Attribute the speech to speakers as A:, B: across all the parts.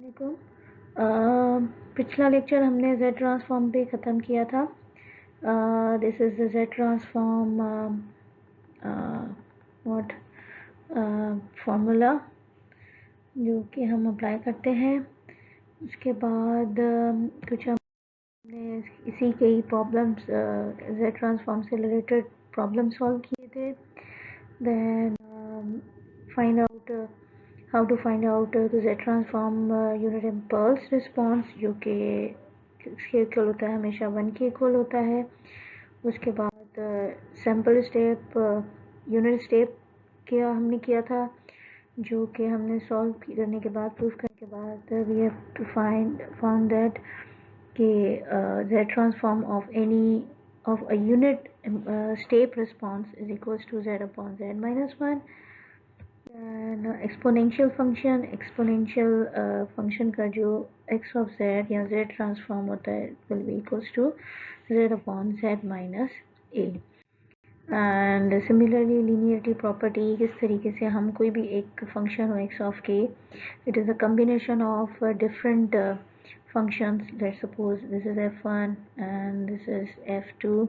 A: देखो पिछला लेक्चर हमने z ट्रांसफॉर्म पे ख़त्म किया था। This is the z transform what formula जो कि हम अप्लाई करते हैं। उसके बाद कुछ हमने इसी के ही प्रॉब्लम्स z ट्रांसफॉर्म से रिलेटेड प्रॉब्लम सॉल्व किए थे। Then find out how to find out the Z transform unit impulse response जो कि इसके इक्वल होता है, हमेशा 1 के इक्वल होता है। उसके बाद सैम्पल स्टेप यूनिट स्टेप किया हमने किया था, जो कि हमने सॉल्व करने के बाद प्रूफ करने के बाद we have to found that कि Z transform of any of a unit step response is equals to Z upon Z minus 1। Exponential function का जो x ऑफ z या z ट्रांसफॉर्म होता है will be equals to z upon z minus a। And similarly linearity property, किस तरीके से हम कोई भी एक फंक्शन हो x of k, it is a combination of different functions. Let's suppose this is f1 and this is f2।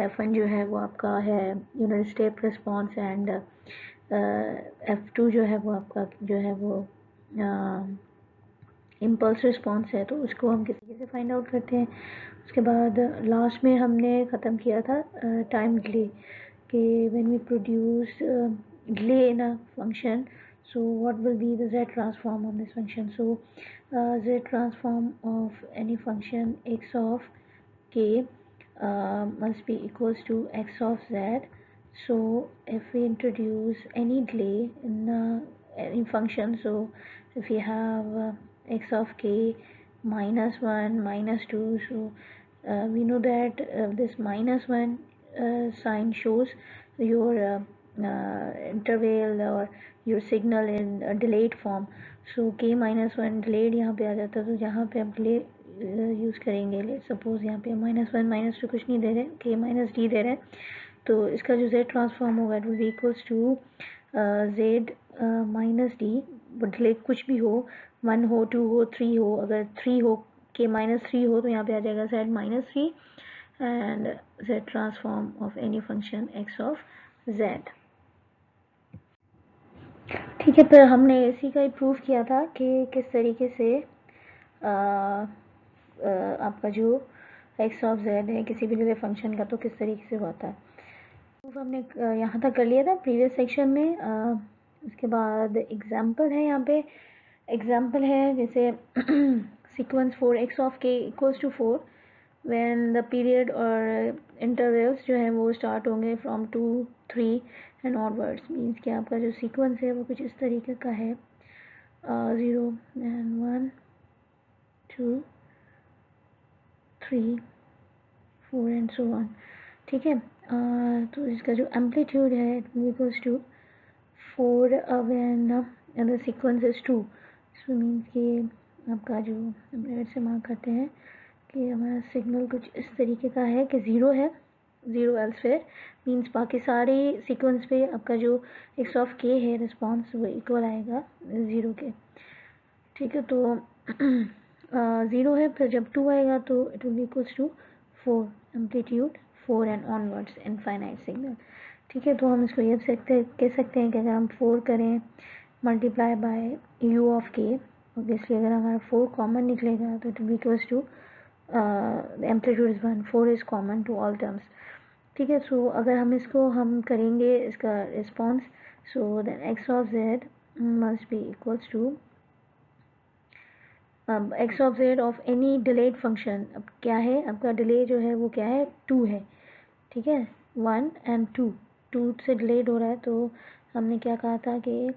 A: f1 जो है वो आपका है unit step response and f2 जो है वो आपका जो है वो इम्पल्स रिस्पॉन्स है, तो उसको हम किस तरीके से फाइंड आउट करते हैं। उसके बाद लास्ट में हमने ख़त्म किया था टाइम डिले कि when we produce delay in a function, so what will be the z transform of this function। So z transform of any function x of k must be equals to x of z। so if we introduce any delay in any function, so if we have x of k minus 1 minus 2, so we know that this minus 1 sign shows your interval or your signal in delayed form। so k minus 1 delayed यहाँ पे आ जाता है, तो जहाँ पे आप delay use करेंगे, let suppose यहाँ पे माइनस 1 माइनस 2 कुछ नहीं दे रहे, k माइनस d दे रहे हैं, तो इसका जो z ट्रांसफॉर्म होगा it will be equals to z minus d। Delay कुछ भी हो, 1 हो 2 हो 3 हो, अगर 3 हो k माइनस 3 हो तो यहाँ पे आ जाएगा z minus 3 and z transform of any function x of z। ठीक है, फिर हमने इसी का ही प्रूफ किया था कि किस तरीके से आपका जो x ऑफ z है किसी भी डिले फंक्शन का, तो किस तरीके से होता है। प्रूफ हमने यहाँ तक कर लिया था प्रीवियस सेक्शन में। उसके बाद एग्जाम्पल है, यहाँ पे एग्जाम्पल है जैसे sequence 4x of k equals to 4 when the period और इंटरवल्स जो है वो स्टार्ट होंगे फ्रॉम 2 3 एंड ऑनवर्ड्स। मीन्स कि आपका जो सीक्वेंस है वो कुछ इस तरीके का है, 0 एंड 1 2 3 4 एंड सो ऑन। ठीक है, तो इसका जो एम्पलीट्यूड है it equals to 4 when the sequence is 2। So means कि आपका जो हम रेड से मार्क करते हैं कि हमारा सिग्नल कुछ इस तरीके का है कि 0 है, 0 एल्सवेयर, मीन्स बाकी सारे सीक्वेंस पे आपका जो x ऑफ k है रिस्पॉन्स वो इक्वल आएगा 0 के। ठीक है, तो 0 है, फिर जब 2 आएगा तो it will be equals to 4 amplitude 4 and onwards infinite signal. ठीक है, तो हम इसको ये कह सकते हैं कि अगर हम 4 करें multiply by u of k, obviously अगर हमारा 4 कॉमन निकलेगा तो it will be equals to amplitude is 1, 4 is common to all terms. ठीक है, सो अगर हम इसको हम करेंगे इसका response, so then x of z must be equals to x of z of any delayed function. अब क्या है आपका डिले जो है वो क्या है, 2 है। ठीक है, 1 एंड 2 से डिलेड हो रहा है, तो हमने क्या कहा था कि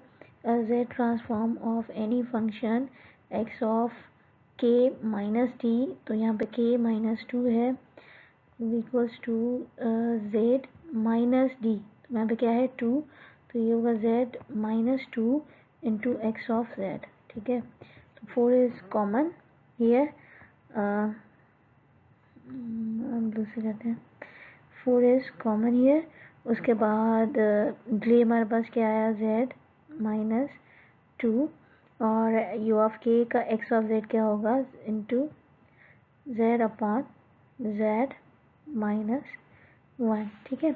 A: z transform of any function x of k minus d, तो यहाँ पे k माइनस 2 है equals to z minus d, तो यहाँ पे क्या है 2, तो ये होगा z minus 2 into x of z। ठीक है, तो 4 इज कॉमन हियर, हम दूसरे जाते हैं, 4 इज कॉमन हियर। उसके बाद डिले हमारे पास क्या आया z माइनस 2 और u ऑफ k का x ऑफ z क्या होगा into z upon z minus 1। ठीक है,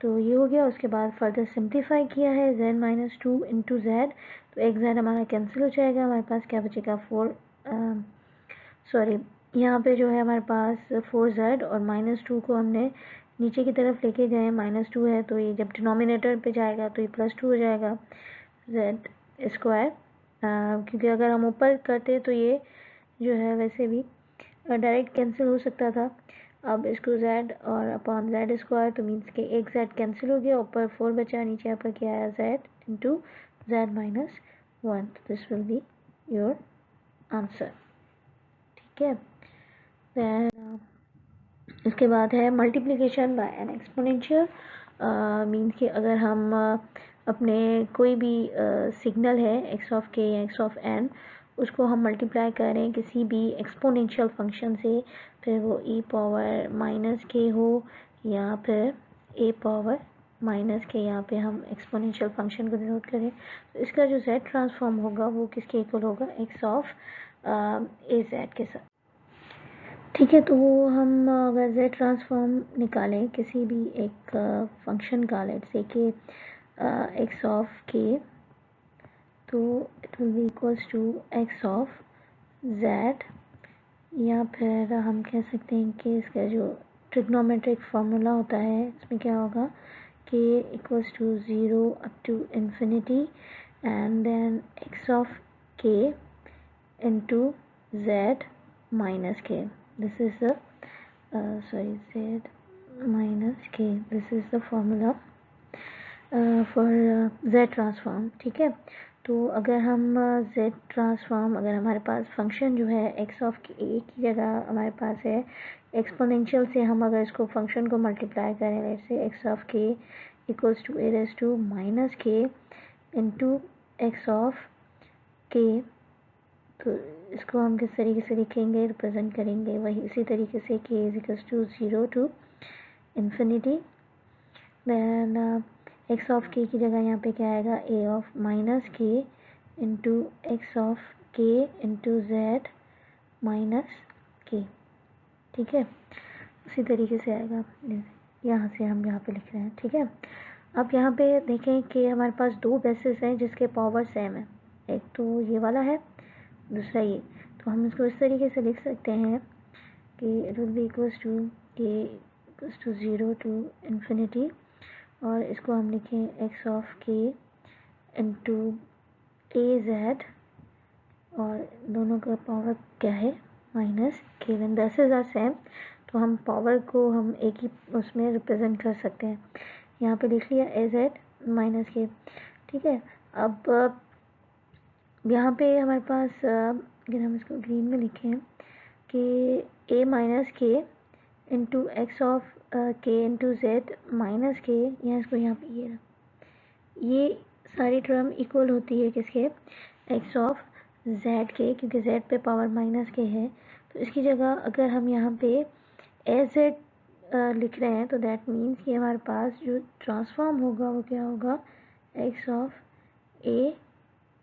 A: तो ये हो गया। उसके बाद फर्दर सिंप्लीफाई किया है z माइनस 2 इंटू जेड, तो एक z हमारा कैंसिल हो जाएगा, हमारे पास क्या बचेगा 4, सॉरी यहाँ पे जो है हमारे पास 4z और माइनस 2 को हमने नीचे की तरफ लेके गए, माइनस 2 है तो ये जब डिनोमिनेटर पे जाएगा तो ये प्लस 2 हो जाएगा z स्क्वायर, क्योंकि अगर हम ऊपर करते तो ये जो है वैसे भी डायरेक्ट कैंसिल हो सकता था। अब इसको z और अपॉन z स्क्वायर, तो मीन्स के एक z कैंसिल हो गया, ऊपर 4 बचा, नीचे यहाँ पर क्या आया z into z minus 1। This will be your answer. ठीक है, देन इसके बाद है multiplication bye N exponential. Means कि अगर हम अपने कोई भी सिग्नल है x ऑफ k या x ऑफ n, उसको हम मल्टीप्लाई करें किसी भी एक्सपोनेंशियल फंक्शन से, फिर वो e पावर माइनस के हो या फिर a पावर माइनस के, यहाँ पे हम एक्सपोनेंशियल फंक्शन को डिनोट करें, तो इसका जो z ट्रांसफॉर्म होगा वो किसके इक्वल होगा, x ऑफ ए जेड के साथ। ठीक है, तो हम अगर z ट्रांसफॉर्म निकालें किसी भी एक फंक्शन का, लेट्स से कि x ऑफ k, तो it will be equals to x of z, या फिर हम कह सकते हैं कि इसका जो ट्रिग्नोमेट्रिक फार्मूला होता है इसमें क्या होगा k equals to 0 up to infinity and then x of k into z minus k. This is the z minus k. This is the formula for z transform. ठीक है, तो अगर हम z ट्रांसफॉर्म, अगर हमारे पास फंक्शन जो है x of k की जगह हमारे पास है एक्सपोनेंशियल से, हम अगर इसको फंक्शन को मल्टीप्लाई करें, let's say x of k equals to a raise to minus k into x of k, तो इसको हम किस तरीके से लिखेंगे, रिप्रेजेंट करेंगे वही इसी तरीके से k is equals to 0 to infinity, then x of k की जगह यहाँ पे क्या आएगा a of minus k into x of k into z minus k। ठीक है, उसी तरीके से आएगा, यहाँ से हम यहाँ पे लिख रहे हैं। ठीक है, अब यहाँ पे देखें कि हमारे पास दो बेसिस हैं जिसके पावर सेम है, एक तो ये वाला है, दूसरा ये, तो हम इसको इस तरीके से लिख सकते हैं कि it will be equals to k equals to 0 to infinity, और इसको हम लिखें x of k into a z, और दोनों का पावर क्या है minus k। When basis are same तो हम पावर को हम एक ही उसमें रिप्रेजेंट कर सकते हैं, यहाँ पे लिख लिया ए जेड माइनस k। ठीक है, अब यहाँ पे हमारे पास अगर हम इसको ग्रीन में लिखें कि a माइनस के इंटू एक्स ऑफ के इंटू जेड माइनस के, यहाँ इसको यहाँ पे ये सारी टर्म इक्वल होती है किसके, एक्स ऑफ जेड के, क्योंकि जेड पे पावर माइनस के है, तो इसकी जगह अगर हम यहाँ पे ए जेड लिख रहे हैं तो दैट मीन्स कि हमारे पास जो ट्रांसफॉर्म होगा वो क्या होगा, एक्स ऑफ ए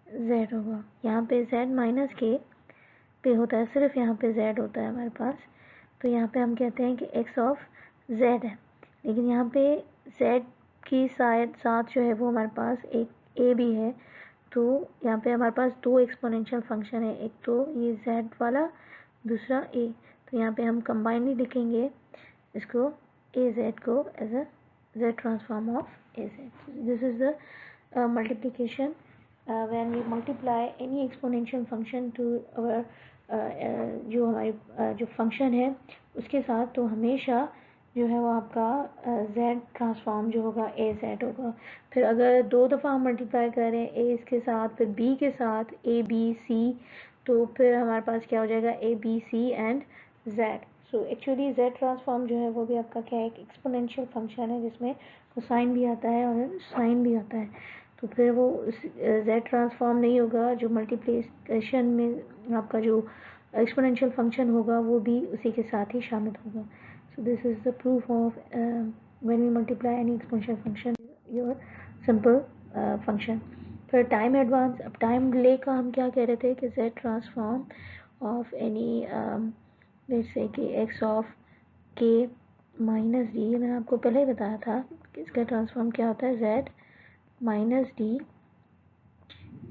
A: जेड होगा। यहाँ पे जेड माइनस के पे होता है, सिर्फ यहाँ पे जेड होता है हमारे पास, तो यहाँ पे हम कहते हैं कि एक्स ऑफ जेड है, लेकिन यहाँ पे जेड की साथ जो है वो हमारे पास एक ए भी है, तो यहाँ पे हमारे पास दो एक्सपोनेंशियल फंक्शन है, एक तो ये जेड वाला, दूसरा ए, तो यहाँ पे हम कंबाइनली लिखेंगे इसको ए जेड को as a z transform of a z. This is the multiplication when we multiply any exponential function to our जो हमारी जो फंक्शन है उसके साथ, तो हमेशा जो है वो आपका z ट्रांसफॉर्म जो होगा ए जेड होगा। फिर अगर दो दफ़ा हम मल्टीप्लाई करें ए इसके साथ फिर b के साथ ए बी सी, तो फिर हमारे पास क्या हो जाएगा a b c and z। So actually z transform जो है वो भी आपका क्या है, एक एक्सपोनेंशियल फंक्शन है जिसमें कोसाइन भी आता है और साइन भी आता है, तो फिर वो z ट्रांसफॉर्म नहीं होगा, जो मल्टीप्लिकेशन में आपका जो एक्सपोनेंशियल फंक्शन होगा वो भी उसी के साथ ही शामिल होगा। So this is the proof of when we multiply any exponential function your simple function. फिर टाइम एडवांस। अब टाइम डिले का हम क्या कह रहे थे कि z transform of any let's say कि x of k minus d, मैंने आपको पहले ही बताया था कि इसका ट्रांसफॉर्म क्या होता है, z minus D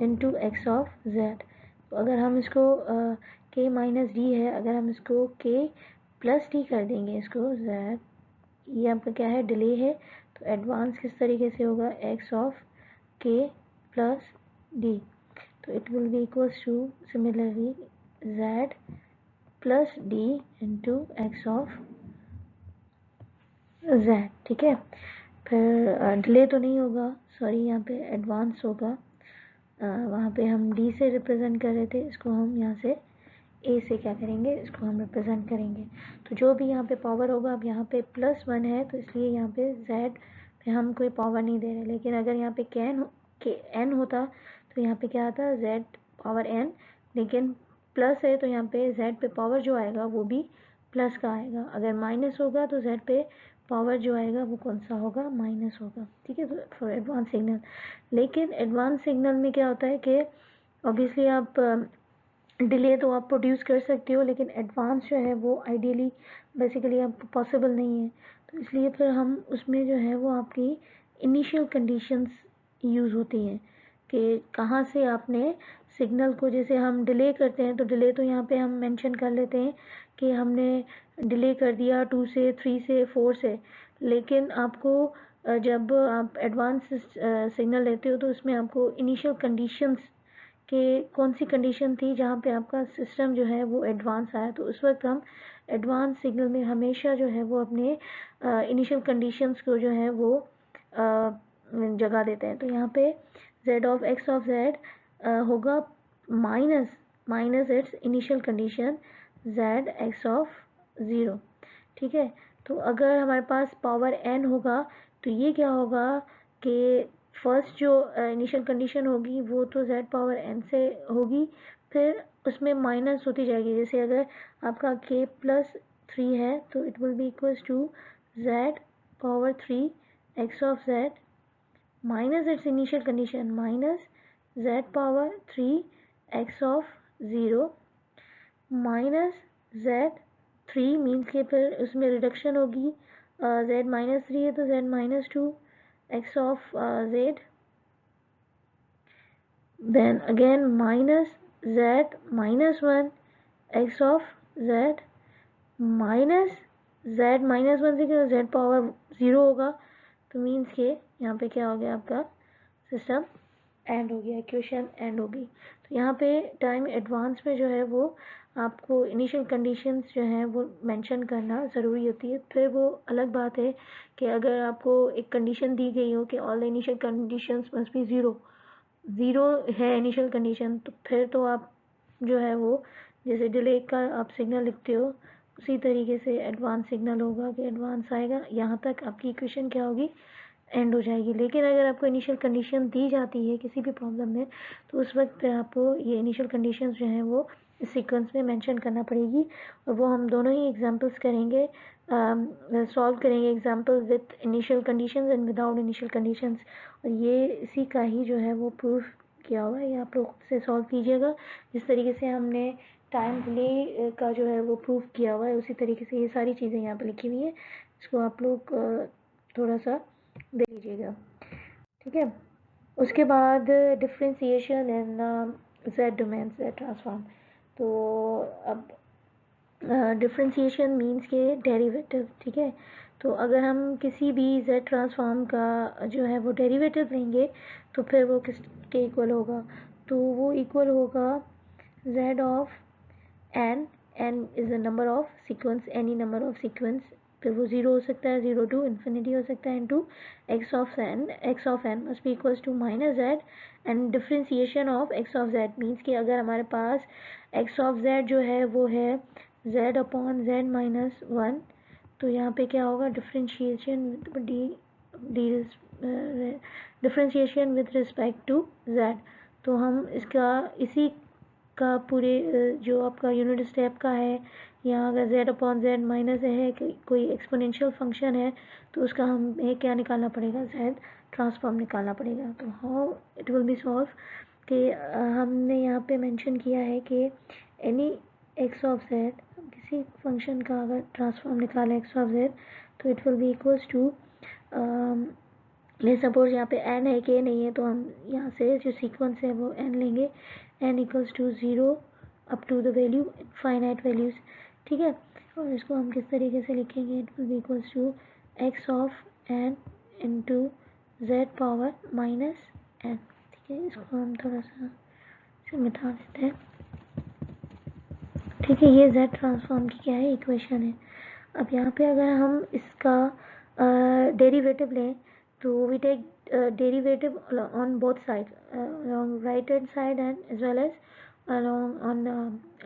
A: into x of z। तो अगर हम इसको k माइनस डी है, अगर हम इसको k प्लस डी कर देंगे इसको z, ये आपका क्या है, डिले है, तो एडवांस किस तरीके से होगा, x of k plus D, तो it will be equals to similarly z plus D into x of z। ठीक है, फिर डिले तो नहीं होगा, सॉरी यहाँ पे एडवांस होगा, वहाँ पे हम d से रिप्रेजेंट कर रहे थे, इसको हम यहाँ से a से क्या करेंगे, इसको हम रिप्रेजेंट करेंगे। तो जो भी यहाँ पे पावर होगा, अब यहाँ पे +1 है तो इसलिए यहाँ पे z पे हम कोई पावर नहीं दे रहे, लेकिन अगर यहाँ पे n होता तो यहाँ पे क्या आता, z पावर n, लेकिन प्लस है तो यहाँ पे z पे पावर जो आएगा वो भी प्लस का आएगा। अगर माइनस होगा तो z पे पावर जो आएगा वो कौन सा होगा, माइनस होगा। ठीक है, तो फॉर एडवांस सिग्नल, लेकिन एडवांस सिग्नल में क्या होता है कि ऑब्वियसली आप डिले तो आप प्रोड्यूस कर सकते हो, लेकिन एडवांस जो है वो आइडियली बेसिकली आपको पॉसिबल नहीं है, तो इसलिए फिर हम उसमें जो है वो आपकी इनिशियल कंडीशंस यूज़ होती हैं कि कहाँ से आपने सिग्नल को, जैसे हम डिले करते हैं तो डिले तो यहाँ पे हम मेंशन कर लेते हैं कि हमने डिले कर दिया 2 से 3 से 4 से, लेकिन आपको जब आप एडवांस सिग्नल लेते हो तो उसमें आपको इनिशियल कंडीशंस कि कौन सी कंडीशन थी जहाँ पे आपका सिस्टम जो है वो एडवांस आया, तो उस वक्त हम एडवांस सिग्नल में हमेशा जो है वो अपने इनिशियल कंडीशंस को जो है वो जगह देते हैं। तो यहाँ पे z of x of z होगा minus its initial condition z x of 0। ठीक है, तो अगर हमारे पास पावर n होगा तो ये क्या होगा कि फर्स्ट जो इनिशियल कंडीशन होगी वो तो z पावर n से होगी, फिर उसमें माइनस होती जाएगी। जैसे अगर आपका k प्लस 3 है तो it will be equals to z power 3 x of z minus its initial condition minus z power 3 x of 0 minus z3 means के फिर उसमें रिडक्शन होगी, z माइनस 3 है तो z minus 2 x of z, then again minus z minus 1 x of z minus z minus 1 से क्या, z power 0 होगा, तो मीन्स के यहाँ पे क्या हो गया, आपका सिस्टम एंड हो गया, इक्वेशन एंड होगी। तो यहाँ पे टाइम एडवांस में जो है वो आपको इनिशियल कंडीशंस जो हैं वो मेंशन करना ज़रूरी होती है। फिर वो अलग बात है कि अगर आपको एक कंडीशन दी गई हो कि all the initial conditions must be zero है इनिशियल कंडीशन, तो फिर तो आप जो है वो जैसे डिले का आप सिग्नल लिखते हो उसी तरीके से एडवांस सिग्नल होगा कि एडवांस आएगा, यहाँ तक आपकी इक्वेशन क्या होगी, एंड हो जाएगी। लेकिन अगर आपको इनिशियल कंडीशन दी जाती है किसी भी प्रॉब्लम में तो उस वक्त आपको ये इनिशियल कंडीशंस जो हैं वो इस सीक्वेंस में मेंशन करना पड़ेगी, और वो हम दोनों ही एग्जांपल्स करेंगे, सॉल्व करेंगे example with initial conditions and without initial conditions, और ये इसी का ही जो है वो प्रूफ किया हुआ है, ये आप लोग खुद से सॉल्व कीजिएगा। जिस तरीके से हमने टाइम डिले का जो है वो प्रूफ किया हुआ है उसी तरीके से ये सारी चीज़ें यहाँ पर लिखी हुई हैं, इसको आप लोग थोड़ा सा दे लीजिएगा। ठीक है, उसके बाद डिफ्रेंसिएशन इन z डोमेन z ट्रांसफॉर्म। तो अब डिफ्रेंसिएशन मीन्स के डेरिवेटिव। ठीक है, तो अगर हम किसी भी z ट्रांसफॉर्म का जो है वो डेरिवेटिव लेंगे तो फिर वो किसके इक्वल होगा, तो वो इक्वल होगा z of n is the number of sequence, any number of sequence, फिर वो 0 हो सकता है, 0 टू इन्फिनिटी हो सकता है, into x of n must be equals to minus z, and differentiation of x of z means कि अगर हमारे पास x ऑफ z जो है वो है z अपॉन z माइनस 1, तो यहाँ पे क्या होगा, differentiation differentiation with respect to z। तो हम इसका इसी का पूरे जो आपका यूनिट स्टेप का है यहाँ अगर z अपॉन z माइनस है कोई एक्सपोनेंशियल फंक्शन है तो उसका हमें क्या निकालना पड़ेगा, z ट्रांसफॉर्म निकालना पड़ेगा। तो how it will be solve कि हमने यहाँ पे मेंशन किया है कि एनी x ऑफ z, किसी फंक्शन का अगर ट्रांसफॉर्म निकालें x ऑफ z तो it will be equals to, let suppose यहाँ पे n है, k नहीं है, तो हम यहाँ से जो सीक्वेंस है वो n लेंगे, n equals to 0 up to the value infinite values, ठीक है। और इसको हम किस तरीके से लिखेंगे, it will be equals to x of n into z power minus n, ठीक है। इसको हम थोड़ा सा इसे मिटा देते हैं, ठीक है। ये z ट्रांसफॉर्म की क्या है, इक्वेशन है। अब यहाँ पे अगर हम इसका डेरिवेटिव लें तो we take derivative on both side, along right hand side and as well as along on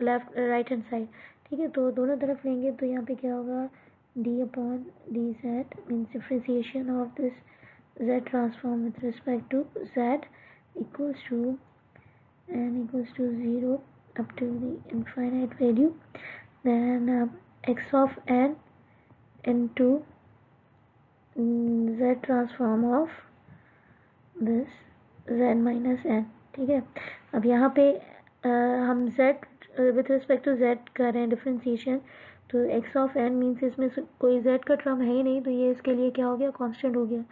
A: left right hand side, ठीक है। तो दोनों तरफ लेंगे तो यहाँ पे क्या होगा, d upon d z means differentiation of this z transform with respect to z equals to n equals to 0 up to the infinite value, then x of n into z transform of this z minus n, ठीक है। अब यहाँ पे हम z with respect to z कर रहे हैं differentiation, तो x ऑफ n मीन्स इसमें कोई z का टर्म है ही नहीं, तो ये इसके लिए क्या हो गया, कांस्टेंट हो गया।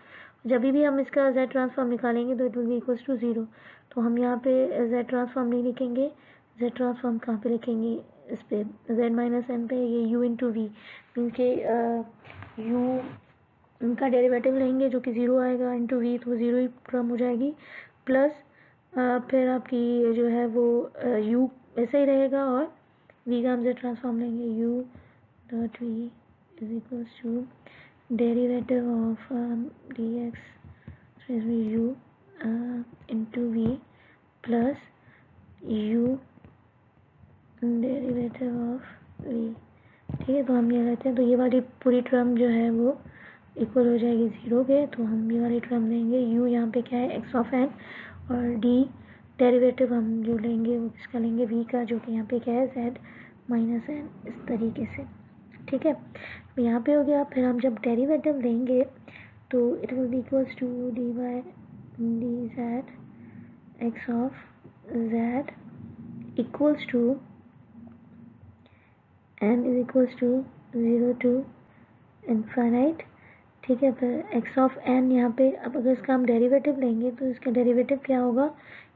A: जब भी हम इसका z ट्रांसफॉर्म निकालेंगे तो it will be equals to 0। तो हम यहाँ पे z ट्रांसफॉर्म नहीं लिखेंगे, z ट्रांसफॉर्म कहाँ पे लिखेंगे, इस पे z माइनस n पे, ये u इंटू वी मीन के u उनका डेरिवेटिव लेंगे जो कि 0 आएगा इंटू वी, तो 0 ही टर्म हो जाएगी, प्लस फिर आपकी जो है वो u ऐसे ही रहेगा और v का हम z ट्रांसफॉर्म लेंगे, u dot v is equals to derivative of dx u into v plus u derivative of v, ठीक है। तो हम ये लेते हैं, तो ये वाली पूरी टर्म जो है वो इक्वल हो जाएगी 0 के, तो हम ये वाली टर्म लेंगे, u यहाँ पे क्या है x ऑफ n, और d डेरिवेटिव हम जो लेंगे वो किसका लेंगे, v का, जो कि यहाँ पे क्या है z माइनस n, इस तरीके से, ठीक है। तो यहाँ पे हो गया। फिर हम जब डेरिवेटिव लेंगे तो it will be equals to d by d z x of z equals to n is equals to 0 to infinite, ठीक है। फिर x ऑफ n यहाँ पे, अब अगर इसका हम डेरिवेटिव लेंगे तो इसका डेरिवेटिव क्या होगा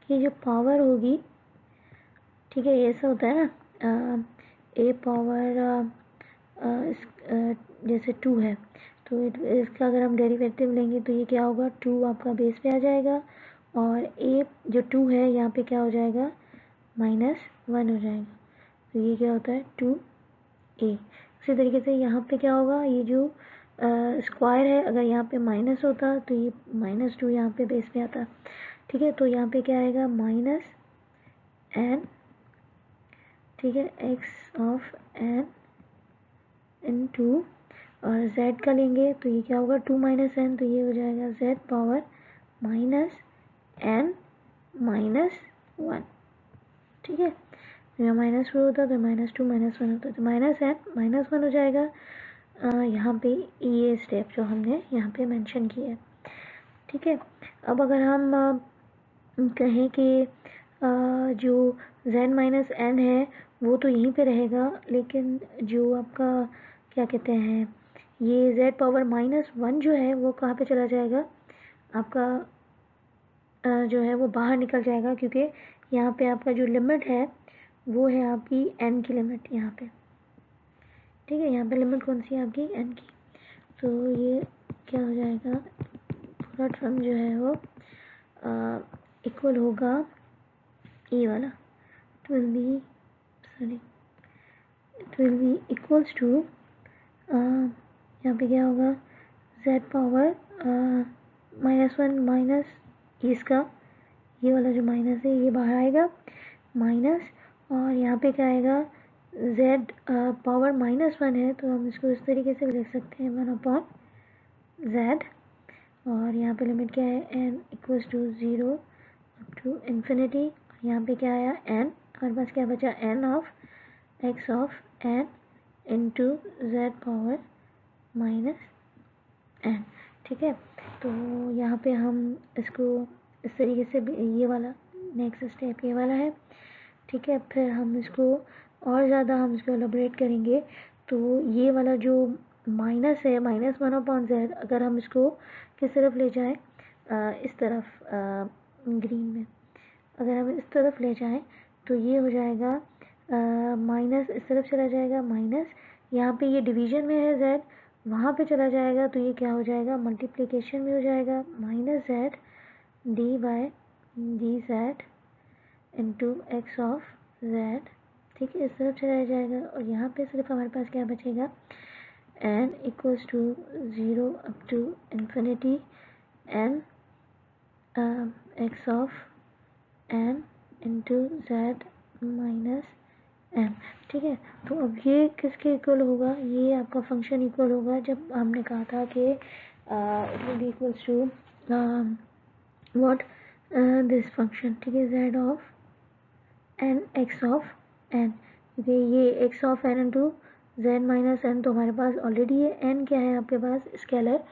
A: कि जो पावर होगी, ठीक है, ये ऐसा होता है ना, a पावर जैसे 2 है, तो इसका अगर हम डेरिवेटिव लेंगे तो ये क्या होगा, 2 आपका बेस पे आ जाएगा, और a जो 2 है यहाँ पे क्या हो जाएगा, -1 हो जाएगा, तो ये क्या होता है 2a। उसी तरीके से यहाँ पे क्या होगा, ये जो स्क्वायर है, अगर यहाँ पे माइनस होता तो ये -2 यहाँ पे बेस पे आता, ठीक है। तो यहाँ पे क्या आएगा, -n, ठीक है, x ऑफ n इंटू, और z का लेंगे तो ये क्या होगा 2 माइनस n, तो ये हो जाएगा z पावर -n -1, ठीक है। तो यहाँ -4 होता तो -2 -1 होता, तो -n -1 हो जाएगा। यहाँ पे ये स्टेप जो हमने यहाँ पे मेंशन किया है, ठीक है। अब अगर हम कहें कि जो z माइनस n है वो तो यहीं पे रहेगा, लेकिन जो आपका क्या कहते हैं, ये z पावर -1 जो है वो कहाँ पे चला जाएगा, आपका जो है वो बाहर निकल जाएगा, क्योंकि यहाँ पे आपका जो लिमिट है वो है आपकी n की लिमिट यहाँ पे, ठीक है। यहाँ पे लिमिट कौन सी है आपकी, n की, तो ये क्या हो जाएगा, पूरा टर्म जो है वो इक्वल होगा ये वाला, it will be equals to, यहाँ पे क्या होगा, z पावर -1 माइनस इसका, ये वाला जो माइनस है ये बाहर आएगा, माइनस, और यहाँ पे क्या आएगा, z पावर -1 है तो हम इसको इस तरीके से लिख सकते हैं 1 अपॉन z, और यहाँ पे लिमिट क्या है, n equals to 0 up to infinity, यहाँ पे क्या आया n, हमारे पास क्या बचा, n of x of n into z power minus n. ठीक है, तो यहाँ पे हम इसको इस तरीके से ये वाला नेक्स्ट स्टेप ये वाला है। ठीक है, फिर हम इसको और ज़्यादा हम इसको एलोबरेट करेंगे तो ये वाला जो माइनस है -1/z, अगर हम इसको किस तरफ ले जाएं, इस तरफ ग्रीन में अगर हम इस तरफ ले जाएं तो ये हो जाएगा माइनस, इस तरफ चला जाएगा माइनस, यहाँ पे ये डिवीजन में है z, वहाँ पे चला जाएगा तो ये क्या हो जाएगा, मल्टीप्लिकेशन में हो जाएगा, -z d by d z into x of z. ठीक है, इस तरफ चलाया जाएगा और यहाँ पे सिर्फ हमारे पास क्या बचेगा, n equals to 0 up to infinity n x of n into z minus n. ठीक है, तो अब ये किसके इक्वल होगा, ये आपका फंक्शन इक्वल होगा जब हमने कहा था कि it will be equals to what, this function. ठीक है, z of n x of n, क्योंकि ये x of n into z minus n तो हमारे पास ऑलरेडी है, एन क्या है आपके पास, स्केलर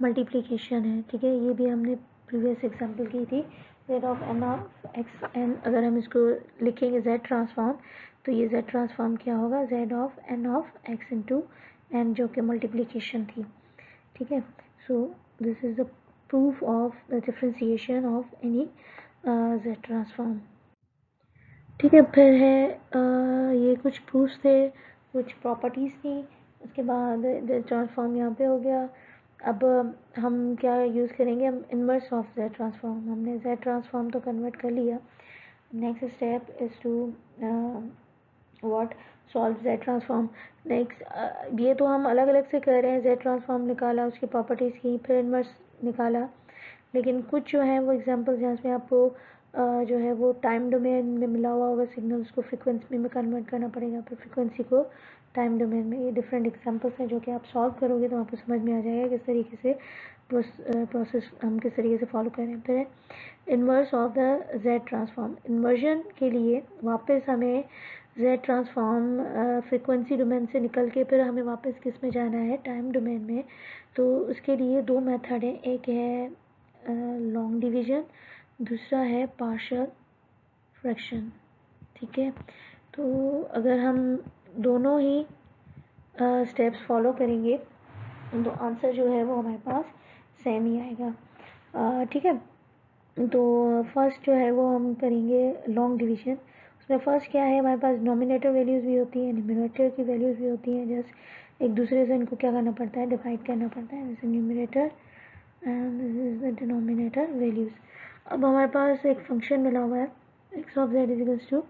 A: मल्टीप्लिकेशन है। ठीक है, ये भी हमने प्रीवियस एग्जांपल की थी, z of n of x n. अगर हम इसको लिखेंगे जेड ट्रांसफॉर्म तो ये जेड ट्रांसफॉर्म क्या होगा, z of x into n, जो कि मल्टीप्लिकेशन थी। ठीक है, so this is the proof of the differentiation of any z transform. ठीक है, फिर है ये कुछ प्रूफ्स थे, कुछ प्रॉपर्टीज़ थी, उसके बाद ट्रांसफॉर्म यहाँ पे हो गया। अब हम क्या यूज़ करेंगे, हम इन्वर्स ऑफ जेड ट्रांसफॉर्म, हमने जेड ट्रांसफॉर्म तो कन्वर्ट कर लिया। Next step is to what, solve z transform. Next ये तो हम अलग अलग से कर रहे हैं, जेड ट्रांसफॉर्म निकाला, उसकी प्रॉपर्टीज़ की, फिर इन्वर्स निकाला, लेकिन कुछ जो है वो एग्जांपल्स हैं जिसमें आपको जो है वो टाइम डोमेन में मिला हुआ होगा सिग्नल, उसको फ्रिक्वेंसी में कन्वर्ट करना पड़ेगा, फिर फ्रिक्वेंसी को टाइम डोमेन में। ये डिफरेंट एग्जांपल्स हैं जो कि आप सॉल्व करोगे तो आपको समझ में आ जाएगा किस तरीके से प्रोसेस हम किस तरीके से फॉलो करें। फिर inverse of the Z transform, inversion के लिए वापस हमें जेड ट्रांसफॉर्म फ्रिक्वेंसी डोमेन से निकल के फिर हमें वापस किस में जाना है, टाइम डोमेन में। तो उसके लिए दो मेथड है, एक है लॉन्ग डिवीजन, दूसरा है पार्शियल फ्रैक्शन। ठीक है, तो अगर हम दोनों ही स्टेप्स फॉलो करेंगे तो आंसर जो है वो हमारे पास सेम ही आएगा। ठीक है, तो फर्स्ट जो है वो हम करेंगे लॉन्ग डिवीजन। उसमें फर्स्ट क्या है, हमारे पास नॉमिनेटर वैल्यूज़ भी होती हैं, न्यूमरेटर की वैल्यूज़ भी होती हैं, जस्ट एक दूसरे से इनको क्या करना पड़ता है, डिवाइड करना पड़ता है, जैसे numerator and this is the denominator values. अब हमारे पास एक फंक्शन मिला हुआ है, x of z is equals to,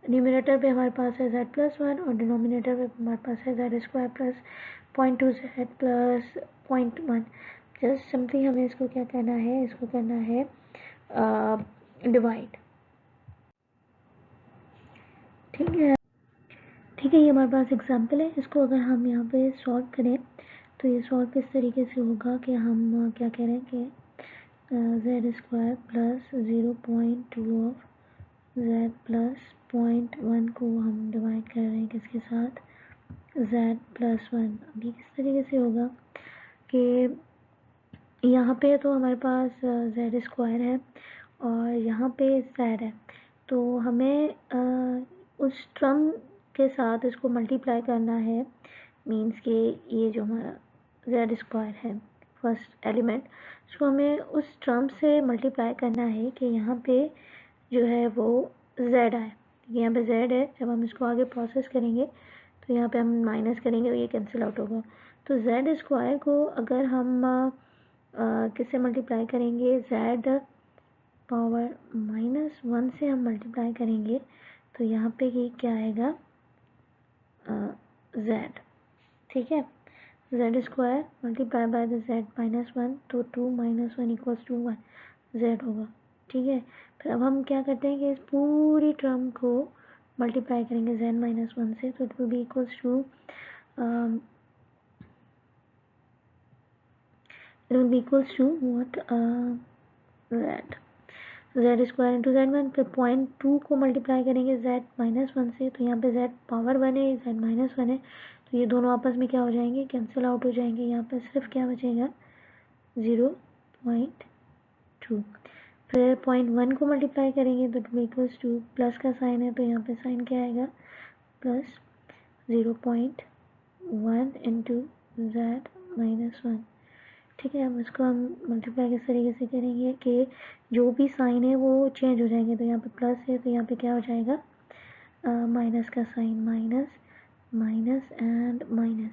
A: numerator पे हमारे पास है z+1 और डिनोमिनेटर पे हमारे पास है z² plus 0.2z plus 0.1। Just simply हमें इसको क्या करना है, इसको करना है डिवाइड। ठीक है, ठीक है, ये हमारे पास एग्जांपल है, इसको अगर हम यहाँ पे सॉल्व करें तो ये सॉल्व किस तरीके से होगा कि हम क्या कह रहे हैं कि z² plus 0.2 of z plus 0.1 को हम डिवाइड कर रहे हैं किसके साथ, z+1। अब ये किस तरीके से होगा कि यहाँ पे तो हमारे पास z² है और यहाँ पे z है, तो हमें उस टर्म के साथ इसको मल्टीप्लाई करना है, मीन्स कि ये जो हमारा z² है फर्स्ट एलिमेंट, उसको हमें उस टर्म से मल्टीप्लाई करना है कि यहाँ पे जो है वो z आए। यहाँ पे z है, जब हम इसको आगे प्रोसेस करेंगे तो यहाँ पे हम माइनस करेंगे और ये कैंसिल आउट होगा। तो z² को अगर हम किससे मल्टीप्लाई करेंगे, z पावर -1 से हम मल्टीप्लाई करेंगे तो यहाँ पे ये क्या आएगा, z। ठीक है, z² multiply by the z-1, तो 2 - 1 इक्वल्स टू 1, z होगा। ठीक है, फिर अब हम क्या करते हैं कि इस पूरी टर्म को मल्टीप्लाई करेंगे z-1 से, तो it will be equals to it will be equals to what, z² into z1, फिर 0.2 को मल्टीप्लाई करेंगे z-1 से, तो यहाँ पे z पावर 1 है, z-1 है, तो ये दोनों आपस में क्या हो जाएंगे, कैंसिल आउट हो जाएंगे। यहाँ पर सिर्फ क्या बचेगा 0.2। फिर 0.1 को मल्टीप्लाई करेंगे तो 2 इक्वल्स टू, प्लस का साइन है तो यहाँ पे साइन क्या आएगा प्लस 0.1 इंटू जेड -1। ठीक है, अब इसको हम मल्टीप्लाई किस तरीके से करेंगे कि जो भी साइन है वो चेंज हो जाएंगे। तो यहाँ पे प्लस है तो यहाँ पे क्या हो जाएगा माइनस का sign, minus minus and minus,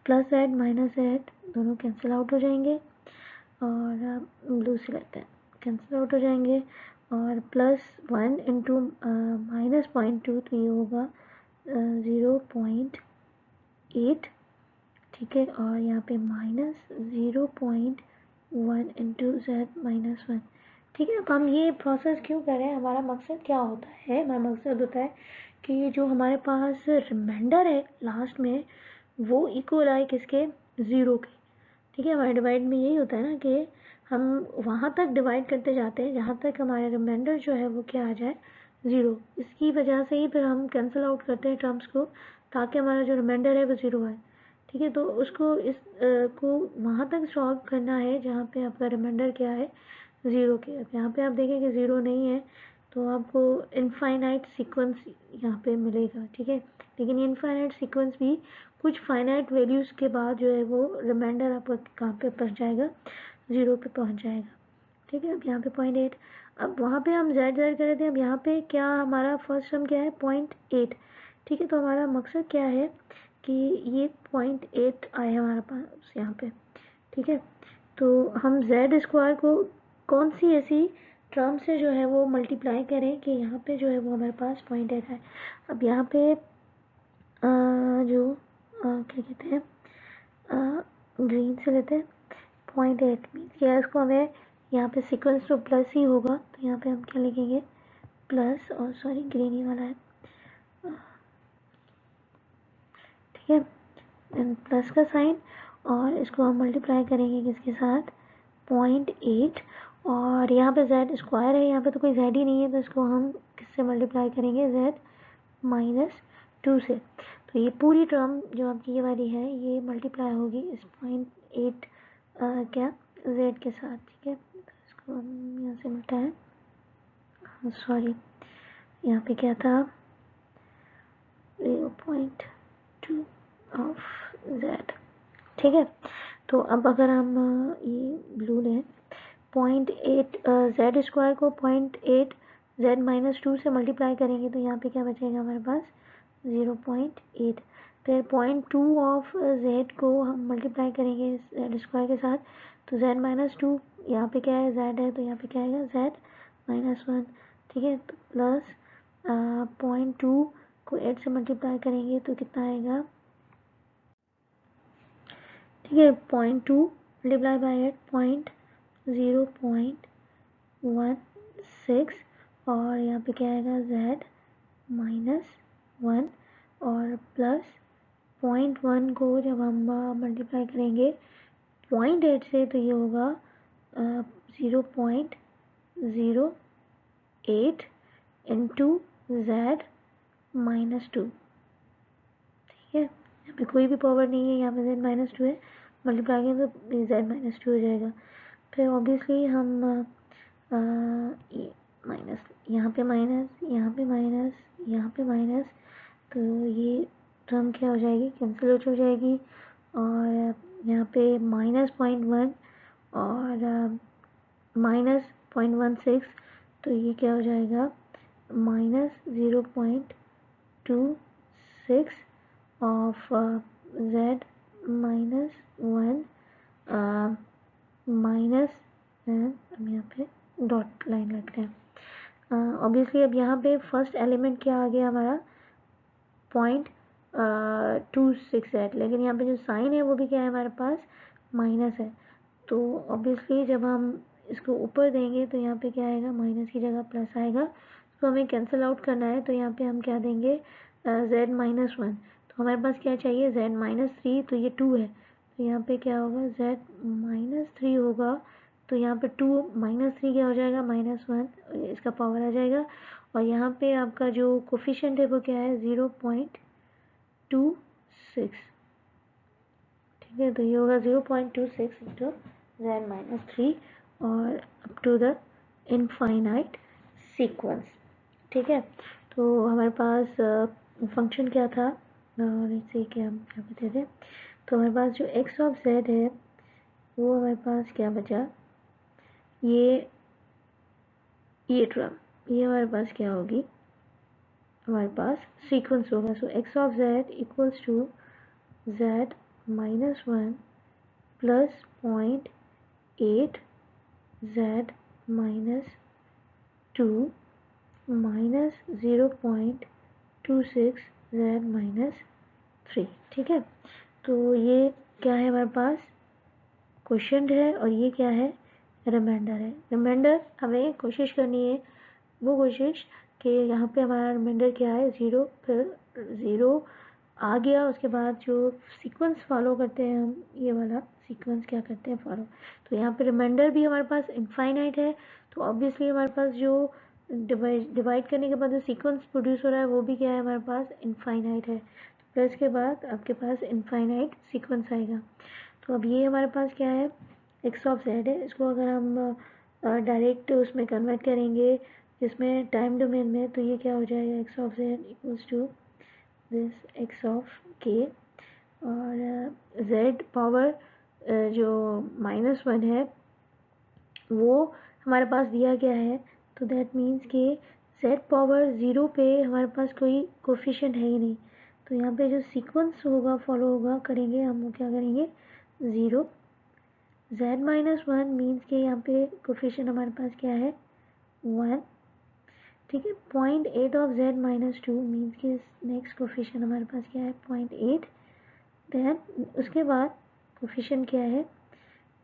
A: plus and minus and दोनों कैंसिल आउट हो जाएंगे और ब्लू से लेते हैं, कैंसिल आउट हो जाएंगे। और +1 इंटू -0.2 तो ये होगा 0.8। ठीक है, और यहाँ पे -0.1 इंटू जेड -1। ठीक है, अब हम ये प्रोसेस क्यों कर रहे हैं, हमारा मकसद क्या होता है, हमारा मकसद होता है कि जो हमारे पास रिमाइंडर है लास्ट में वो इक्वल आए किसके, 0 के। ठीक है, हमारे डिवाइड में यही होता है ना कि हम वहाँ तक डिवाइड करते जाते हैं जहाँ तक हमारे रिमाइंडर जो है वो क्या आ जाए 0। इसकी वजह से ही फिर हम कैंसिल आउट करते हैं टर्म्स को ताकि हमारा जो रिमाइंडर है वो 0 आए। ठीक है, तो उसको को वहाँ तक सॉल्व करना है जहाँ पे आपका रिमाइंडर क्या है 0 के। अब यहाँ पे आप देखें कि 0 नहीं है तो आपको इनफाइनाइट सीक्वेंस यहाँ पे मिलेगा। ठीक है, लेकिन ये इनफाइनाइट सीक्वेंस भी कुछ फाइनाइट वैल्यूज़ के बाद जो है वो रिमाइंडर आपका कहाँ पे पहुँच जाएगा 0 पे पहुँच जाएगा। ठीक है, अब यहाँ पे 0.8, अब वहाँ पे हम जेड कर रहे थे, अब यहाँ पे क्या हमारा फर्स्ट टर्म क्या है 0.8। ठीक है, तो हमारा मकसद क्या है कि ये 0.8 आए हमारे पास यहाँ पे। ठीक है, तो हम जेड स्क्वायर को कौन सी ऐसी टर्म से जो है वो मल्टीप्लाई करें कि यहाँ पे जो है वो हमारे पास 0.8 है। अब यहाँ पे क्या कहते हैं ग्रीन से लेते हैं 0.8 मीन क्या, इसको हमें यहाँ पे सीक्वेंस तो प्लस ही होगा तो यहाँ पे हम क्या लिखेंगे प्लस, और सॉरी ग्रीन ही वाला है। ठीक है, प्लस का साइन और इसको हम मल्टीप्लाई करेंगे किसके साथ 0.8, और यहाँ पे जेड स्क्वायर है, यहाँ पे तो कोई जेड ही नहीं है तो इसको हम किससे मल्टीप्लाई करेंगे जेड -2 से। तो ये पूरी टर्म जो आपकी ये वाली है ये मल्टीप्लाई होगी इस 0.8 क्या जेड के साथ। ठीक है, तो इसको हम यहाँ से मिटाएं, सॉरी यहाँ पे क्या था 0.2 ऑफ जेड। ठीक है, तो अब अगर हम ये ब्लू लें 0.8 जेड स्क्वायर को 0.8 जेड -2 से मल्टीप्लाई करेंगे तो यहाँ पे क्या बचेगा हमारे पास 0.8। फिर 0.2 ऑफ जेड को हम मल्टीप्लाई करेंगे जेड स्क्वायर के साथ तो जेड -2, यहाँ पे क्या है जेड है तो यहाँ पे क्या आएगा जेड -1। ठीक है, तो प्लस 0.2 को 8 से मल्टीप्लाई करेंगे तो कितना आएगा, ठीक है 0.2 मल्टीप्लाई बाई 8 0.16, और यहाँ पे क्या आएगा जेड -1, और प्लस 0.1 को जब हम मल्टीप्लाई करेंगे 0.8 से तो ये होगा 0.08 इंटू जेड -2। ठीक है, यहाँ पे कोई भी पावर नहीं है, यहाँ पे जेड -2 है, मल्टीप्लाई करेंगे तो जेड -2 हो जाएगा। फिर ऑब्वियसली हम माइनस, यहाँ पे माइनस, यहाँ पे माइनस, यहाँ पे माइनस, तो ये टर्म क्या हो जाएगी कैंसिल आउट हो जाएगी। और यहाँ पे -0.1 और -0.16 तो ये क्या हो जाएगा -0.26 ऑफ जेड -1 माइनस, हम यहाँ पे डॉट लाइन रखते हैं। ऑब्वियसली अब यहाँ पे फर्स्ट एलिमेंट क्या आ गया हमारा 0.26 लेकिन यहाँ पे जो साइन है वो भी क्या है हमारे पास माइनस है। तो ऑब्वियसली जब हम इसको ऊपर देंगे तो यहाँ पे क्या आएगा माइनस की जगह प्लस आएगा, तो हमें कैंसिल आउट करना है तो यहाँ पे हम क्या देंगे जेड -1, तो हमारे पास क्या चाहिए जेड -3, तो ये 2 है तो यहाँ पे क्या होगा जेड -3 होगा, तो यहाँ पे 2 -3 क्या हो जाएगा -1, इसका पावर आ जाएगा। और यहाँ पे आपका जो कोफिशिएंट है वो क्या है 0.26। ठीक है, तो ये होगा 0.26 इंटू z-3 और up to the infinite sequence. ठीक है, तो हमारे पास फंक्शन क्या था, इसे क्या कहते थे, तो हमारे पास जो x ऑफ z है वो हमारे पास क्या बचा, ये टर्म, ये हमारे पास क्या होगी, हमारे पास सीक्वेंस होगा। So x of z equals to z minus 1 plus 0.8 z minus 2 minus 0.26 z minus 3। ठीक है, तो ये क्या है हमारे पास, क्वेश्चन है, और ये क्या है, रिमाइंडर है। रिमाइंडर हमें कोशिश करनी है, वो कोशिश कि यहाँ पे हमारा रिमाइंडर क्या है, 0, फिर 0 आ गया, उसके बाद जो सीक्वेंस फॉलो करते हैं हम, ये वाला सीक्वेंस क्या करते हैं फॉलो। तो यहाँ पे रिमाइंडर भी हमारे पास इनफाइनाइट है, तो ऑब्वियसली हमारे पास जो डिवाइड करने के बाद जो सीक्वेंस प्रोड्यूस हो रहा है वो भी क्या है हमारे पास, इनफाइनाइट है। तो प्लस के बाद आपके पास इनफाइनाइट सीक्वेंस आएगा। तो अब ये हमारे पास क्या है, एक्स ऑफ जेड है, इसको अगर हम डायरेक्ट उसमें कन्वर्ट करेंगे जिसमें टाइम डोमेन में, तो ये क्या हो जाएगा, x of z equals to this x of k, और जेड पावर जो -1 है वो हमारे पास दिया गया है, तो दैट मीन्स कि जेड पावर 0 पे हमारे पास कोई कोफिशिएंट है ही नहीं, तो यहाँ पे जो सीक्वेंस होगा फॉलो होगा करेंगे हम, वो क्या करेंगे, 0 z माइनस 1 मीन्स के यहाँ पे कोफिशिएंट हमारे पास क्या है, 1। ठीक है, 0.8 ऑफ z माइनस 2 मीन्स के नेक्स्ट कोफिशिएंट हमारे पास क्या है, 0.8। देन उसके बाद कोफिशिएंट क्या है,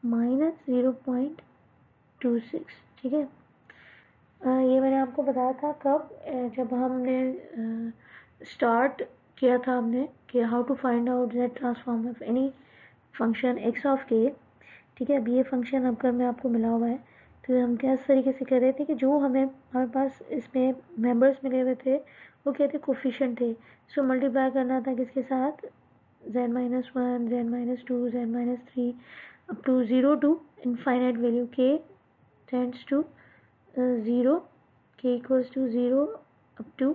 A: -0.26। ठीक है, ये मैंने आपको बताया था कब, जब हमने स्टार्ट किया था हमने कि how to find out z transform of any function x of k। ठीक है, अब ये फंक्शन आपका मैं आपको मिला हुआ है, तो हम क्या इस तरीके से कर रहे थे कि जो हमें हमारे पास इसमें मेंबर्स मिले हुए थे वो क्या थे, कोफिशिएंट थे, सो मल्टीप्लाई करना था किसके साथ, z minus 1, z minus 2, z minus 3 up to 0 to infinite value k tends to 0, k equals to 0 up to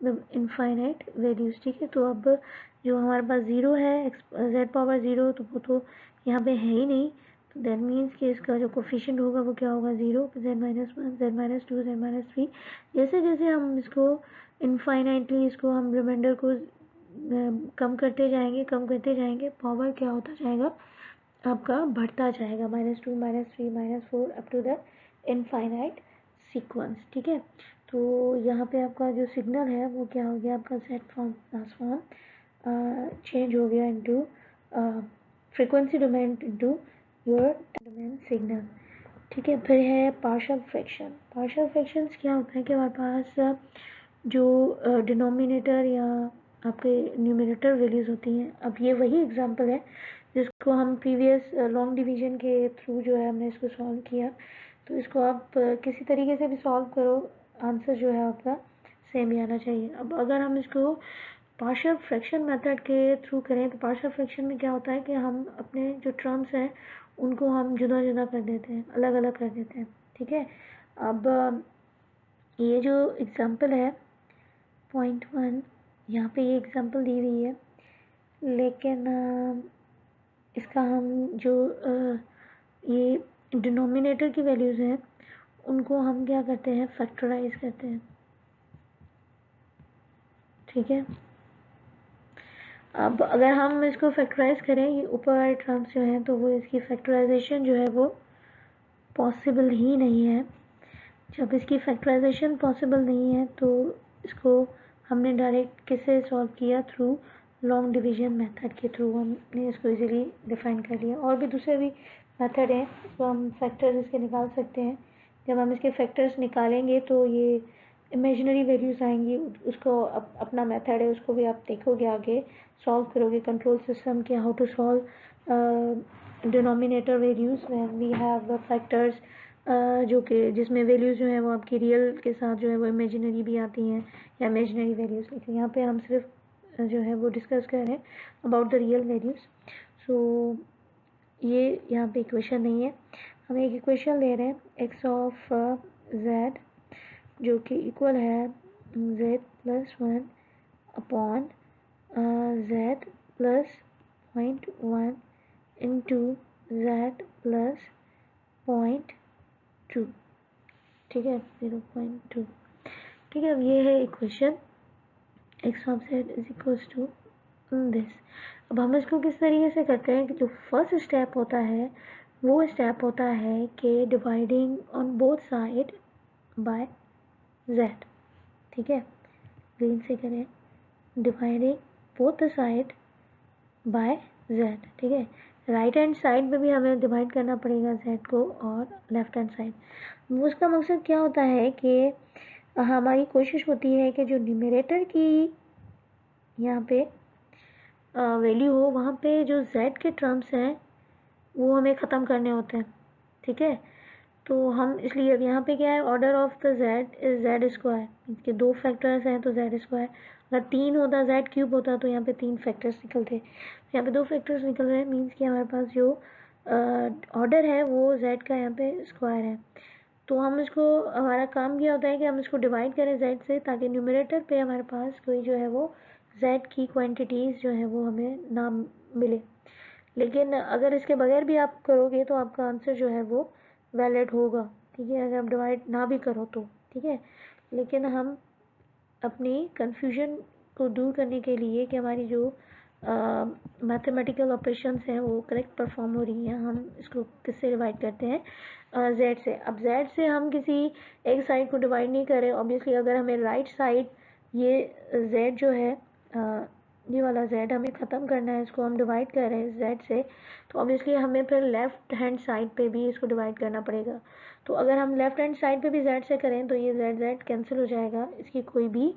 A: the infinite values. ठीक है, तो अब जो हमारे पास 0 है, z पावर 0, तो वो तो यहाँ पे है ही नहीं, तो दैट मीन्स कि इसका जो कोफिशिएंट होगा वो क्या होगा, 0, z minus 1, z minus 2, z minus 3। जैसे जैसे हम इसको इनफाइनाइटली इसको हम रिमाइंडर को कम करते जाएंगे, पावर क्या होता जाएगा आपका, बढ़ता जाएगा, -2, -3, -4 up to the infinite sequence. ठीक है, तो यहाँ पे आपका जो सिग्नल है वो क्या हो गया, आपका z ट्रांसफॉर्म चेंज हो गया into frequency domain into your domain signal. ठीक है, फिर है पार्शियल फ्रैक्शन। पार्शियल फ्रैक्शंस क्या होता है कि हमारे पास जो डिनोमिनेटर या आपके न्यूमरेटर वैल्यूज़ होती हैं, अब ये वही एग्जांपल है जिसको हम प्रीवियस लॉन्ग डिवीजन के थ्रू जो है हमने इसको सॉल्व किया, तो इसको आप किसी तरीके से भी सॉल्व करो, आंसर जो है आपका सेम ही आना चाहिए। अब अगर हम इसको पार्शियल फ्रैक्शन मेथड के थ्रू करें, तो पार्शियल फ्रैक्शन में क्या होता है कि हम अपने जो टर्म्स हैं उनको हम जुदा जुदा कर देते हैं, अलग अलग कर देते हैं। ठीक है, अब ये जो एग्जांपल है 0.1, यहाँ पे ये एग्जांपल दी हुई है, लेकिन इसका हम जो ये डिनोमिनेटर की वैल्यूज़ हैं उनको हम क्या करते हैं, फैक्टराइज करते हैं। ठीक है, अब अगर हम इसको फैक्टराइज करें, ये ऊपर वाले टर्म्स जो हैं, तो वो इसकी फैक्टराइजेशन जो है वो पॉसिबल ही नहीं है। जब इसकी फैक्टराइजेशन पॉसिबल नहीं है तो इसको हमने डायरेक्ट किससे सॉल्व किया, थ्रू लॉन्ग डिवीजन मेथड के थ्रू हमने इसको इजीली डिफाइन कर लिया। और भी दूसरे भी मेथड हैं, तो हम फैक्टर्स इसके निकाल सकते हैं। जब हम इसके फैक्टर्स निकालेंगे तो ये इमेजिनरी वैल्यूज़ आएंगी, उसको अपना मेथड है, उसको भी आप देखोगे आगे सॉल्व करोगे, कंट्रोल सिस्टम के how to solve denominator values when we have factors, जो कि जिसमें वैल्यूज़ जो है वो आपकी रियल के साथ जो है वो इमेजिनरी भी आती हैं या इमेजिनरी वैल्यूज़। लेकिन यहाँ पे हम सिर्फ जो है वो डिस्कस कर रहे हैं अबाउट द रियल वैल्यूज़। सो ये यहाँ पे इक्वेशन नहीं है, हम एक इक्वेशन ले रहे हैं एक्स ऑफ जेड जो कि इक्वल है z plus one upon z plus 0.1 into z plus 0.2, ठीक है 0.2, ठीक है। अब ये है equation x of z is equals to this. अब हम इसको किस तरीके से करते हैं कि जो फर्स्ट स्टेप होता है वो स्टेप होता है कि dividing on both side by Z, ठीक है। ग्रीन से करें, dividing both the side by Z, ठीक है। राइट हैंड साइड में भी हमें डिवाइड करना पड़ेगा जेड को और लेफ्ट हैंड साइड। उसका मकसद क्या होता है कि हमारी कोशिश होती है कि जो न्यूमरेटर की यहाँ पे वैल्यू हो वहाँ पे जो जेड के टर्म्स हैं वो हमें ख़त्म करने होते हैं, ठीक है। तो हम इसलिए अब यहाँ पे क्या है, order of the Z is Z square, इसके दो फैक्टर्स हैं तो जेड स्क्वायर। अगर तीन होता जेड क्यूब होता तो यहाँ पे तीन फैक्टर्स निकलते, यहाँ पे दो फैक्टर्स निकल रहे हैं, मीन्स कि हमारे पास जो ऑर्डर है वो जेड का यहाँ पे स्क्वायर है। तो हम इसको, हमारा काम क्या होता है कि हम इसको डिवाइड करें जेड से ताकि न्यूमरेटर पे हमारे पास कोई जो है वो जेड की क्वांटिटीज़ जो है वो हमें ना मिले। लेकिन अगर इसके बगैर भी आप करोगे तो आपका आंसर जो है वो वैलिड होगा, ठीक है, अगर आप डिवाइड ना भी करो तो, ठीक है। लेकिन हम अपनी कन्फ्यूजन को दूर करने के लिए कि हमारी जो मैथमेटिकल ऑपरेशंस हैं वो करेक्ट परफॉर्म हो रही हैं, हम इसको किससे डिवाइड करते हैं, जेड से। अब जेड से हम किसी एक साइड को डिवाइड नहीं करें ऑब्वियसली। अगर हमें राइट साइड ये जेड जो है ये वाला जेड हमें ख़त्म करना है, इसको हम डिवाइड कर रहे हैं जेड से, तो ऑब्वियसली हमें फिर लेफ़्ट हैंड साइड पे भी इसको डिवाइड करना पड़ेगा। तो अगर हम लेफ़्ट हैंड साइड पे भी जेड से करें तो ये जेड जेड कैंसिल हो जाएगा, इसकी कोई भी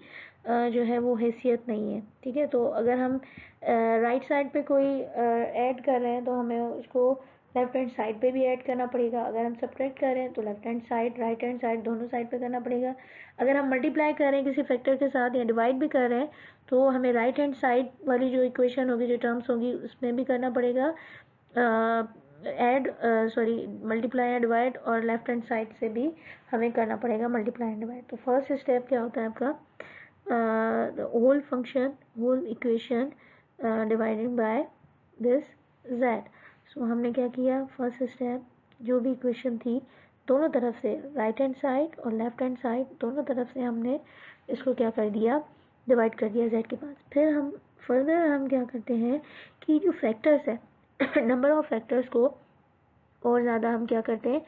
A: जो है वो हैसियत नहीं है, ठीक है। तो अगर हम राइट साइड पे कोई ऐड कर रहे हैं तो हमें उसको लेफ्ट हैंड साइड पे भी ऐड करना पड़ेगा। अगर हम सब्ट्रैक्ट कर रहे हैं तो left hand side right hand side दोनों साइड पे करना पड़ेगा। अगर हम मल्टीप्लाई कर रहे हैं किसी फैक्टर के साथ या डिवाइड भी कर रहे हैं तो हमें राइट हैंड साइड वाली जो इक्वेशन होगी, जो टर्म्स होगी, उसमें भी करना पड़ेगा मल्टीप्लाई एंड डिवाइड, और लेफ्ट हैंड साइड से भी हमें करना पड़ेगा मल्टीप्लाई एंड डिवाइड। तो फर्स्ट स्टेप क्या होता है आपका, whole function whole equation divided by this Z. So हमने क्या किया, फर्स्ट स्टेप जो भी इक्वेशन थी दोनों तरफ से, राइट हैंड साइड और लेफ्ट हैंड साइड दोनों तरफ से हमने इसको क्या कर दिया, डिवाइड कर दिया जेड के पास। फिर हम फर्दर हम क्या करते हैं कि जो फैक्टर्स है नंबर ऑफ फैक्टर्स को और ज़्यादा हम क्या करते हैं,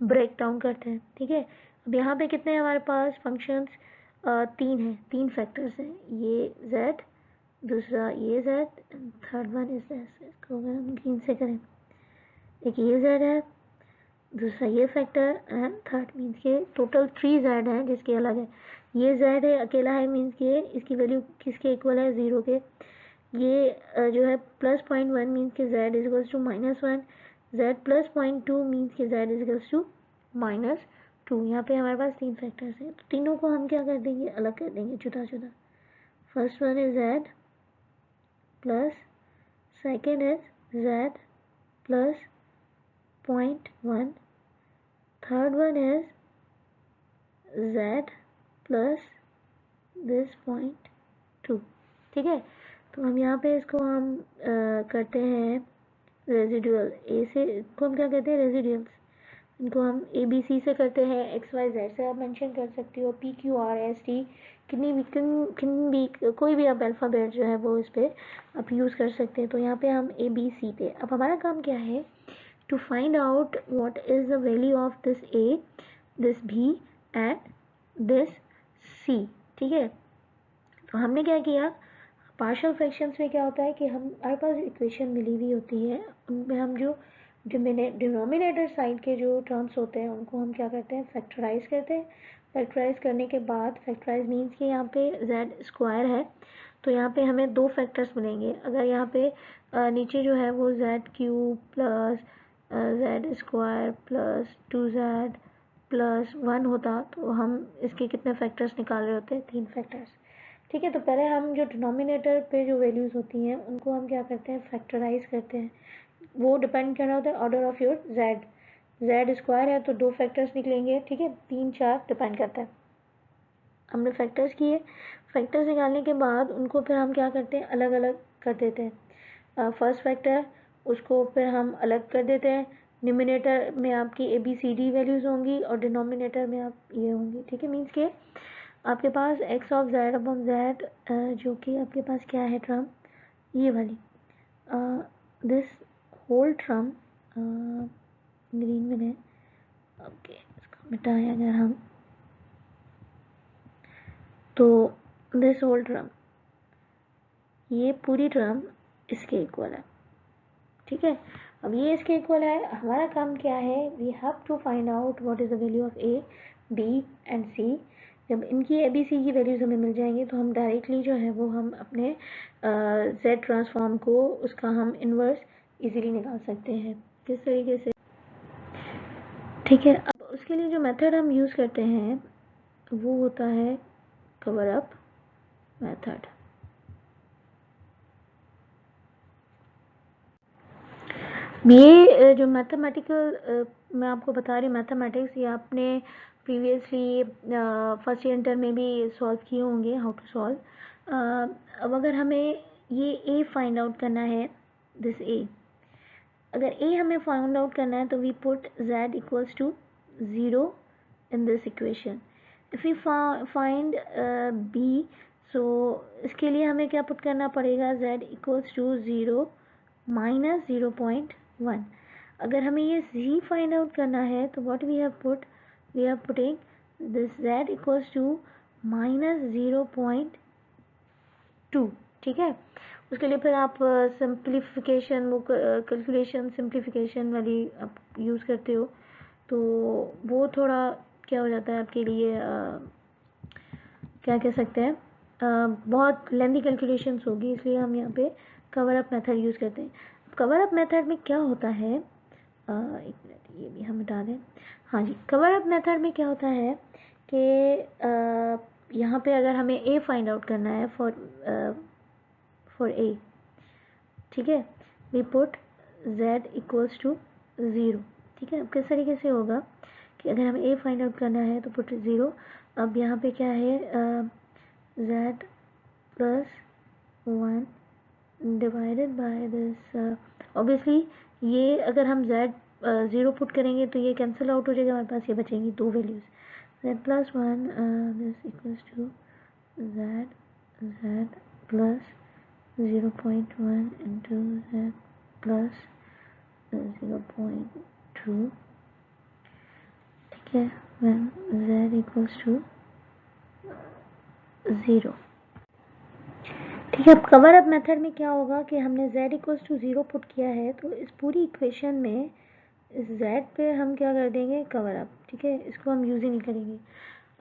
A: ब्रेक डाउन करते हैं, ठीक है। अब यहाँ पे कितने हैं हमारे पास फंक्शंस, तीन हैं, तीन फैक्टर्स हैं, ये जेड, दूसरा ये Z, third one is this. इसको अगर हम ग्रीन से करें, एक ये जेड है, दूसरा ये फैक्टर एंड थर्ड, मीन्स के टोटल थ्री जेड है जिसके अलग है। ये जेड है अकेला है, मीन्स के इसकी वैल्यू किसके इक्वल है, ज़ीरो के। ये जो है प्लस 0.1 मीन्स के z is equals to -1, z plus 0.2 means के जेड इज इक्वल्स टू -2। यहाँ पे हमारे पास तीन फैक्टर्स हैं तो तीनों को हम क्या कर देंगे, अलग कर देंगे, जुदा जुदा। First one is Z plus, second is Z plus 0.1, third one is z plus this 0.2, ठीक है। तो हम यहाँ पे इसको हम करते हैं रेजिडुअल, ए से इसको हम क्या कहते हैं, रेजिडुअल्स। इनको हम ए बी सी से करते हैं, एक्स वाई जेड से आप मेंशन कर सकते हो, P Q R S T, किन भी कोई भी आप अल्फ़ाबेट जो है वो इस पर आप यूज़ कर सकते हैं। तो यहाँ पे हम ए बी सी पे, अब हमारा काम क्या है, to find out what is the value of this A, this B and this C, ठीक है। तो हमने क्या किया, पार्शियल फ्रैक्शंस में क्या होता है कि हमारे पास इक्वेशन मिली हुई होती है, उनमें हम जो डिनोमिनेटर साइड के जो टर्म्स होते हैं उनको हम क्या करते हैं, फैक्टराइज करते हैं। फैक्टराइज करने के बाद, फैक्टराइज मीन्स कि यहाँ पे जेड स्क्वायर है तो यहाँ पे हमें दो फैक्टर्स मिलेंगे। अगर यहाँ पे नीचे जो है वो Z cube plus Z square plus 2z plus 1 होता तो हम इसके कितने फैक्टर्स निकाल रहे होते हैं, तीन फैक्टर्स। ठीक है। तो पहले हम जो डिनोमिनेटर पे जो वैल्यूज़ होती हैं उनको हम क्या करते हैं, फैक्टराइज करते हैं। वो डिपेंड करना होता है order of your Z. Z square है तो 2 फैक्टर्स निकलेंगे, ठीक है, 3 4 डिपेंड करता है। हमने फैक्टर्स किए, फैक्टर्स निकालने के बाद उनको फिर हम क्या करते हैं, अलग अलग कर देते हैं। फर्स्ट फैक्टर उसको फिर हम अलग कर देते हैं। न्यूमिनेटर में आपकी ABCD वैल्यूज़ होंगी और डिनोमिनेटर में आप ये होंगी, ठीक है। मीन्स के आपके पास X of Z upon Z, जो कि आपके पास क्या है टर्म, ये वाली, दिस होल टर्म ग्रीन में है। ओके, इसको मिटाएं अगर हम, तो दिस होल टर्म, ये पूरी टर्म इसके इक्वल है, ठीक है। अब ये इसके इक्वल है, हमारा काम क्या है, we have to find out what is the value of A, B and C. जब इनकी ABC की वैल्यूज़ हमें मिल जाएंगी तो हम डायरेक्टली जो है वो हम अपने जेड ट्रांसफॉर्म को, उसका हम इन्वर्स इजीली निकाल सकते हैं। किस तरीके से, ठीक है। अब उसके लिए जो मेथड हम यूज़ करते हैं वो होता है कवर अप मेथड। ये जो मैथमेटिकल मैं आपको बता रही हूँ, मैथमेटिक्स, ये आपने प्रीवियसली फर्स्ट ईयर इंटर में भी सॉल्व किए होंगे, हाउ टू सॉल्व। अब अगर हमें ये ए फाइंड आउट करना है, दिस ए, अगर ए हमें फाइंड आउट करना है तो we put z equals to 0 in this equation. If we find B, so इसके लिए हमें क्या पुट करना पड़ेगा, z इक्वल्स टू 0 माइनस 0.1। अगर हमें ये z फाइंड आउट करना है तो what we have put, we have putting this z equals to minus 0.2, ठीक है। उसके लिए फिर आप सिंप्लीफिकेशन, वो कैलकुलेशन सिंप्लीफिकेशन वाली आप यूज़ करते हो, तो वो थोड़ा क्या हो जाता है आपके लिए, क्या कह सकते हैं, बहुत लेंदी कैलकुलेशंस होगी, इसलिए हम यहाँ पे कवर अप मेथड यूज़ करते हैं। कवर अप मेथड में क्या होता है, एक मिनट ये भी हम हटा दें। हाँ जी, कवर अप मेथड में क्या होता है कि यहाँ पे अगर हमें ए फाइंड आउट करना है फॉर ए, ठीक है, we put z equals to 0, ठीक है। अब किस तरीके से होगा कि अगर हमें a फाइंड आउट करना है तो पुट 0। अब यहाँ पे क्या है, z plus 1 divided by this, obviously ये अगर हम z 0 पुट करेंगे तो ये कैंसिल आउट हो जाएगा, हमारे पास ये बचेंगी दो values, z plus 1 this equals to z plus 0.1 into z plus 0.2, ठीक है, when z equals to 0, ठीक है। अब कवर अप मेथड में क्या होगा कि हमने z इक्वल्स टू 0 पुट किया है तो इस पूरी इक्वेशन में इस z पे हम क्या कर देंगे, कवर अप, ठीक है, इसको हम यूज़ ही नहीं करेंगे।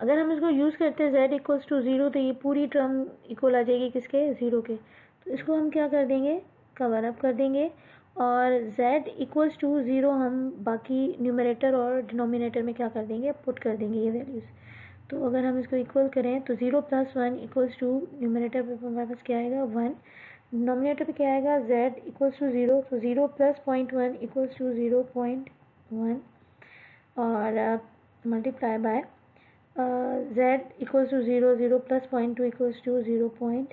A: अगर हम इसको यूज़ करते हैं z इक्वल्स टू 0 तो ये पूरी टर्म इक्वल आ जाएगी किसके, 0 के, तो इसको हम क्या कर देंगे, कवर अप कर देंगे। और z इक्वल्स टू 0 हम बाकी न्यूमरेटर और डिनोमिनेटर में क्या कर देंगे, पुट कर देंगे ये वैल्यूज़। तो अगर हम इसको इक्वल करें तो 0 प्लस 1 इक्वल्स टू, न्यूमरेटर पे हमारे पास क्या आएगा 1, डिनोमिनेटर पे क्या आएगा z इक्वल्स टू 0, तो 0 प्लस 0.1 इक्वल्स टू 0.1 और multiply by z equals to 0, 0 plus 0.2 equals to 0.2,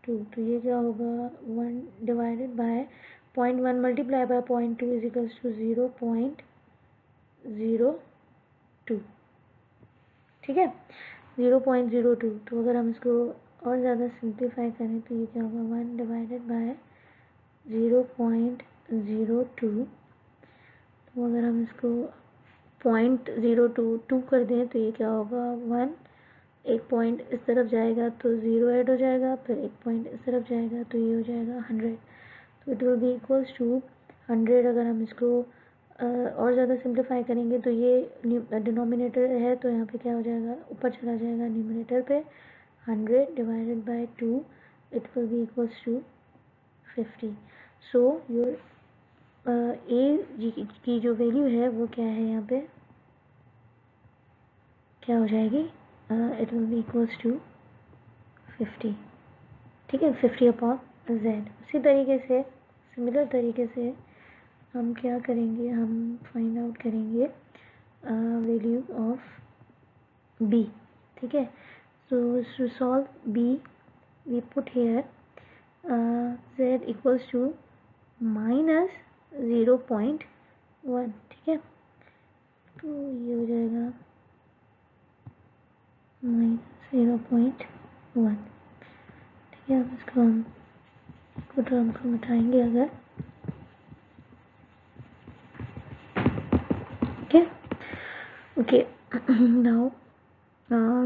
A: तो ये क्या होगा 1 divided by 0.1 multiply by 0.2 is equals to 0.02, ठीक है, 0.02। तो अगर हम इसको और ज़्यादा सिंप्लीफाई करें तो ये क्या होगा 1 डिवाइडेड बाय 0.02, तो अगर हम इसको 0.022 कर दें तो ये क्या होगा 1, एक पॉइंट इस तरफ जाएगा तो 0 ऐड हो जाएगा, फिर एक पॉइंट इस तरफ जाएगा तो ये हो जाएगा 100, तो it will be equals to 100। अगर हम इसको और ज़्यादा सिंप्लीफाई करेंगे तो ये डिनोमिनेटर है तो यहाँ पे क्या हो जाएगा, ऊपर चला जाएगा न्यूमरेटर पे, 100 divided by 2 it will be equals to 50। So your A की जो वैल्यू है वो क्या है, यहाँ पे क्या हो जाएगी, it will be equals to 50, ठीक है, 50/z। उसी तरीके से सिमिलर तरीके से हम क्या करेंगे, हम फाइंड आउट करेंगे वैल्यू ऑफ b, ठीक है। So to solve b we put here z equals to -0.1, ठीक है। तो ये हो जाएगा -0.1, ठीक है। अब इसको हम टर्म को मिटाएंगे अगर, ठीक है, ओके। नाउ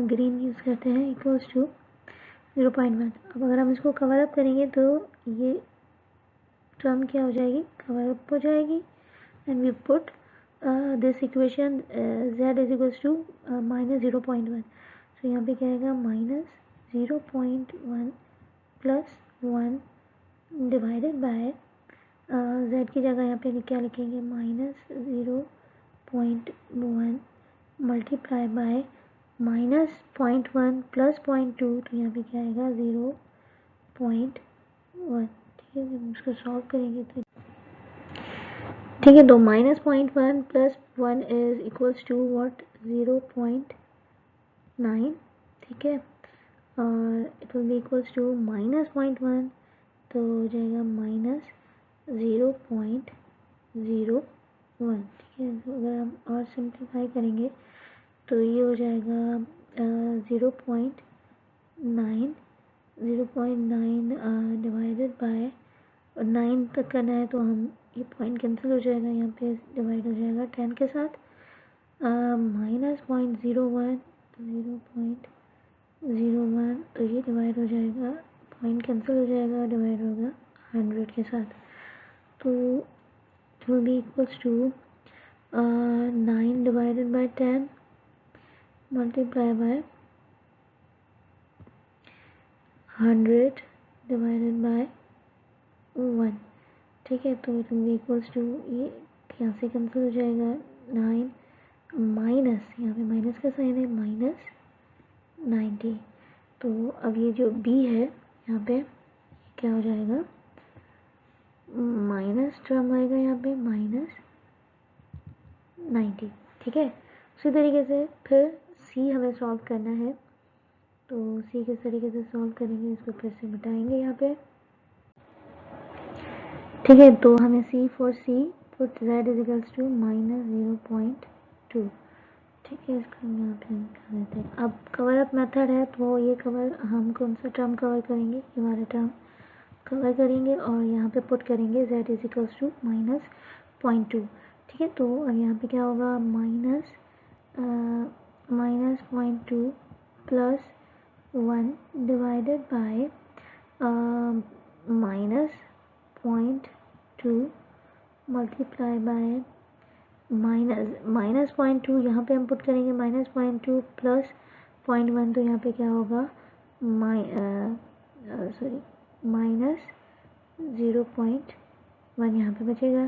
A: ग्रीन यूज़ करते हैं, इक्वल्स टू 0.1। अब अगर हम इसको कवर अप करेंगे तो ये टर्म क्या हो जाएगी, कवर अप हो जाएगी। And we put this equation z is equals to -0.1। तो यहाँ पे क्या आएगा, -0.1 प्लस 1 डिवाइडेड बाय z की जगह यहाँ पे क्या लिखेंगे, -0.1 मल्टीप्लाई बाय -0.1 प्लस 0.2, तो यहाँ पे क्या आएगा 0.1, ठीक है। जब उसको सॉल्व करेंगे तो ठीक है, तो -0.1 plus 1 is equals to what, 0.9, ठीक है। और it will be equals to -0.1, तो हो जाएगा -0.01, ठीक है। तो अगर हम और सिंप्लीफाई करेंगे तो ये हो जाएगा 0.9 डिवाइडेड बाय 9 तक करना है तो हम ये पॉइंट कैंसिल हो जाएगा, यहाँ पे डिवाइड हो जाएगा 10 के साथ, -0.01 तो 0.01, तो ये डिवाइड हो जाएगा, पॉइंट कैंसिल हो जाएगा, डिवाइड होगा 100 के साथ। तो it will be equals to 9 divided by 10 multiply by 100 divided by 1, ठीक है। तो it will be equals to, ये यहाँ से कैंसिल हो जाएगा, 9 माइनस, यहाँ पे माइनस का साइन है, -90। तो अब ये जो b है यहाँ पे क्या हो जाएगा, माइनस टर्म आएगा यहाँ पे -90, ठीक है। उसी तरीके से फिर c हमें सॉल्व करना है, तो c किस तरीके से सॉल्व करेंगे, इसको फिर से मिटाएंगे यहाँ पे, ठीक है। तो हमें c for c put z is equals to -0.2, ठीक है। इसको हम यहाँ पे कर देते हैं। अब कवर अप मेथड है तो ये कवर, हम कौन सा टर्म कवर करेंगे, ये वाला टर्म कवर करेंगे और यहाँ पे पुट करेंगे z इज इक्वल्स टू -0.2, ठीक है। तो अब यहाँ पे क्या होगा, -0.2 plus 1 divided bye -0.2 multiply by -0.2, यहाँ पे हम पुट करेंगे -0.2 प्लस 0.1, तो यहाँ पे क्या होगा, -0.1 यहाँ पे बचेगा,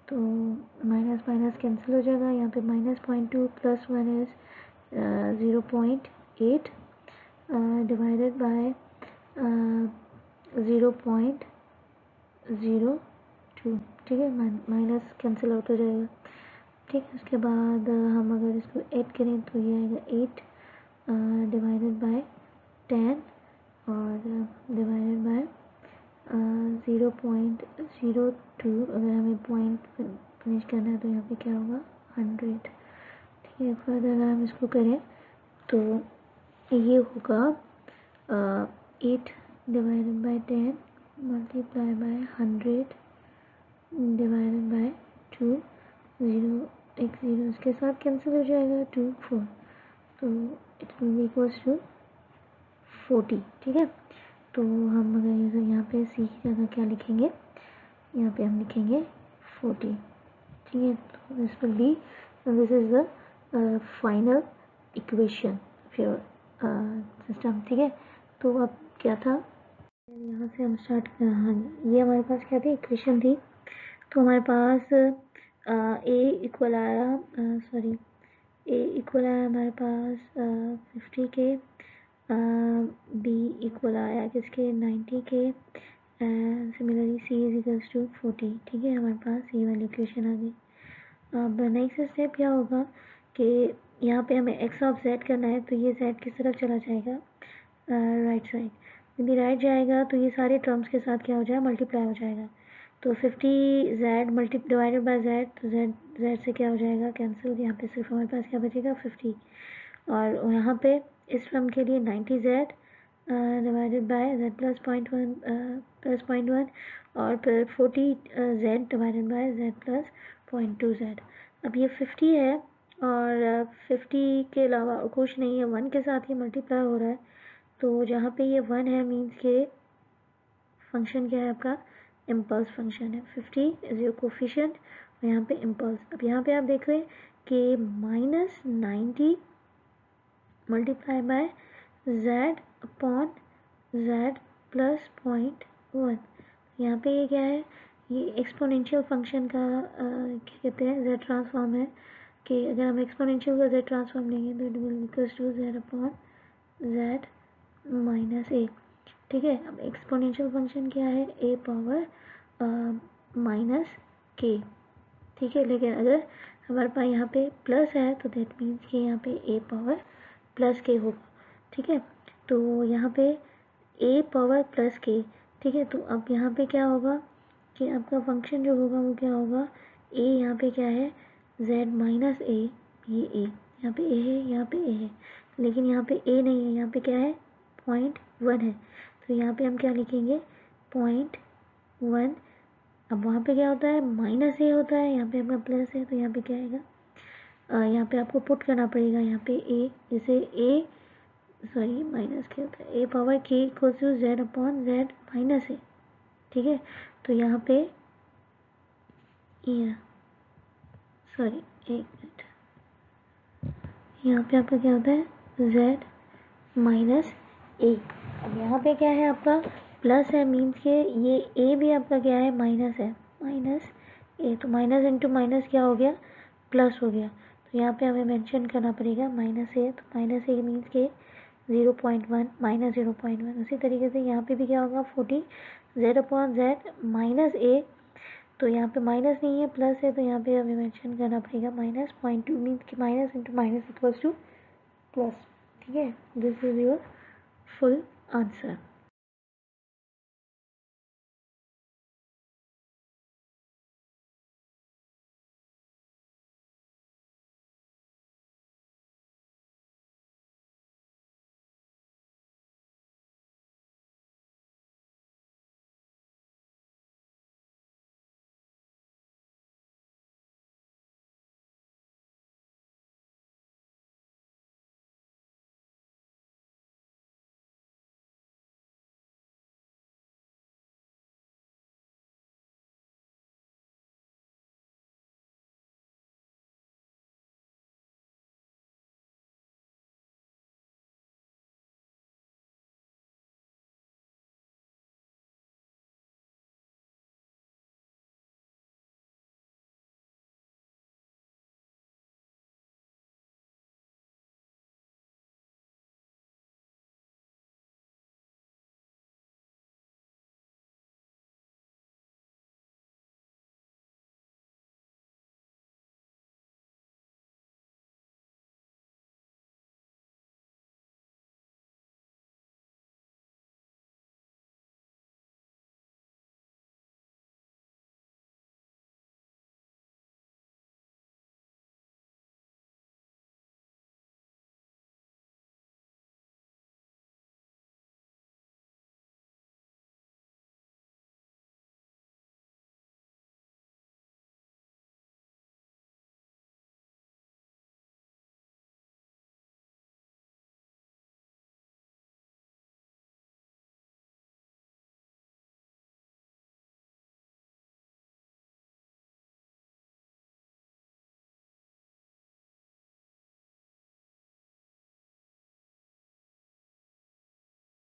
A: तो माइनस माइनस कैंसिल हो जाएगा, यहाँ पे -0.2 प्लस 1 इज 0.8 डिवाइडेड बाय 0.02, ठीक है। माइनस कैंसिल आउट हो जाएगा, ठीक है। उसके बाद हम अगर इसको ऐड करें तो ये आएगा 8 डिवाइडेड बाय 10 और डिवाइडेड बाय 0.02, अगर हमें पॉइंट फिनिश करना है तो यहाँ पे क्या होगा, 100, ठीक है। फर्दर अगर हम इसको करें तो ये होगा 8 divided by 10 multiply by 100 divided by 2, 0 एक 0 इसके साथ कैंसिल हो जाएगा, 2 4, तो it will be equals to 40, ठीक है। तो हम अगर यहाँ पे c की जगह क्या लिखेंगे, यहाँ पे हम लिखेंगे 40, ठीक है। तो this will be, this is the final equation of your system, ठीक है। तो अब क्या था, यहाँ से हम स्टार्ट, हाँ ये हमारे पास क्या थी, इक्वेशन थी। तो हमारे पास a इक्वल आया, a इक्वल आया हमारे पास 50 के बी इक्वल आया किसके 90 के, and similarly c is equals to 40। ठीक है, हमारे पास ये वाली इक्वेशन आ गई। अब नेक्स्ट स्टेप क्या होगा कि यहाँ पे हमें एक्स ऑफ जेड करना है, तो ये जेड किस तरफ चला जाएगा, राइट साइड। यदि राइट जाएगा तो ये सारे टर्म्स के साथ क्या हो जाएगा, मल्टीप्लाई हो जाएगा। तो 50 Z multi divided by Z, तो जेड जेड से क्या हो जाएगा, कैंसिल। यहाँ पे सिर्फ हमारे पास क्या बचेगा 50, और यहाँ पे इस टर्म के लिए 90 Z divided by Z plus 0.1 और फिर 40 Z divided by Z plus 0.2 Z. अब ये 50 है और 50 के अलावा कुछ नहीं है, 1 के साथ ये मल्टीप्लाई हो रहा है। तो जहाँ पे ये 1 है मीन्स के फंक्शन क्या है आपका, इम्पल्स फंक्शन है। 50 इज योर कोफिशिएंट और यहाँ पे इम्पल्स। अब यहाँ पे आप देख रहे हैं कि -90 multiply by Z upon z plus 0.1। यहाँ पे ये क्या है, ये एक्सपोनेंशियल फंक्शन का क्या कहते हैं, जेड ट्रांसफॉर्म है। कि अगर हम एक्सपोनेंशियल का जेड ट्रांसफॉर्म लेंगे तो it will equals to Z upon Z minus A. ठीक है, अब एक्सपोनेंशियल फंक्शन क्या है, ए पावर माइनस के। ठीक है, लेकिन अगर हमारे पास यहाँ पे प्लस है तो दैट मीन्स कि यहाँ पे ए पावर प्लस के होगा। ठीक है, तो यहाँ पे ए पावर प्लस के। ठीक है, तो अब यहाँ पे क्या होगा कि आपका फंक्शन जो होगा वो क्या होगा, ए यहाँ पे क्या है, जेड माइनस ए, ये ए यहाँ पे ए है, यहाँ पे ए है, लेकिन यहाँ पे ए नहीं है, यहाँ पे क्या है 0.1 है। तो यहाँ पे हम क्या लिखेंगे 0.1। अब वहाँ पे क्या होता है, माइनस ए होता है, यहाँ पे आपका प्लस है, तो यहाँ पे क्या आएगा, यहाँ पे आपको पुट करना पड़ेगा यहाँ पे ए, जैसे ए सॉरी माइनस क्या होता है, ए पावर के equal to Z upon Z minus A. ठीक है, तो यहाँ पे ये सॉरी एक मिनट, यहाँ पे आपका क्या होता है जेड माइनस ए। अब यहाँ पे क्या है आपका प्लस है, मीन्स के ये ए भी आपका क्या है माइनस है, माइनस ए। तो माइनस इंटू माइनस क्या हो गया, प्लस हो गया। तो यहाँ पे हमें मेंशन करना पड़ेगा माइनस ए, तो माइनस ए मीन्स के 0.1 माइनस 0.1। उसी तरीके से यहाँ पे भी क्या होगा 40 जेड अपॉन जेड माइनस ए। तो यहाँ पे माइनस नहीं है प्लस है, तो यहाँ पे हमें मेंशन करना पड़ेगा -0.2 मीन्स कि minus into minus equals two plus. ठीक है, this is your full answer.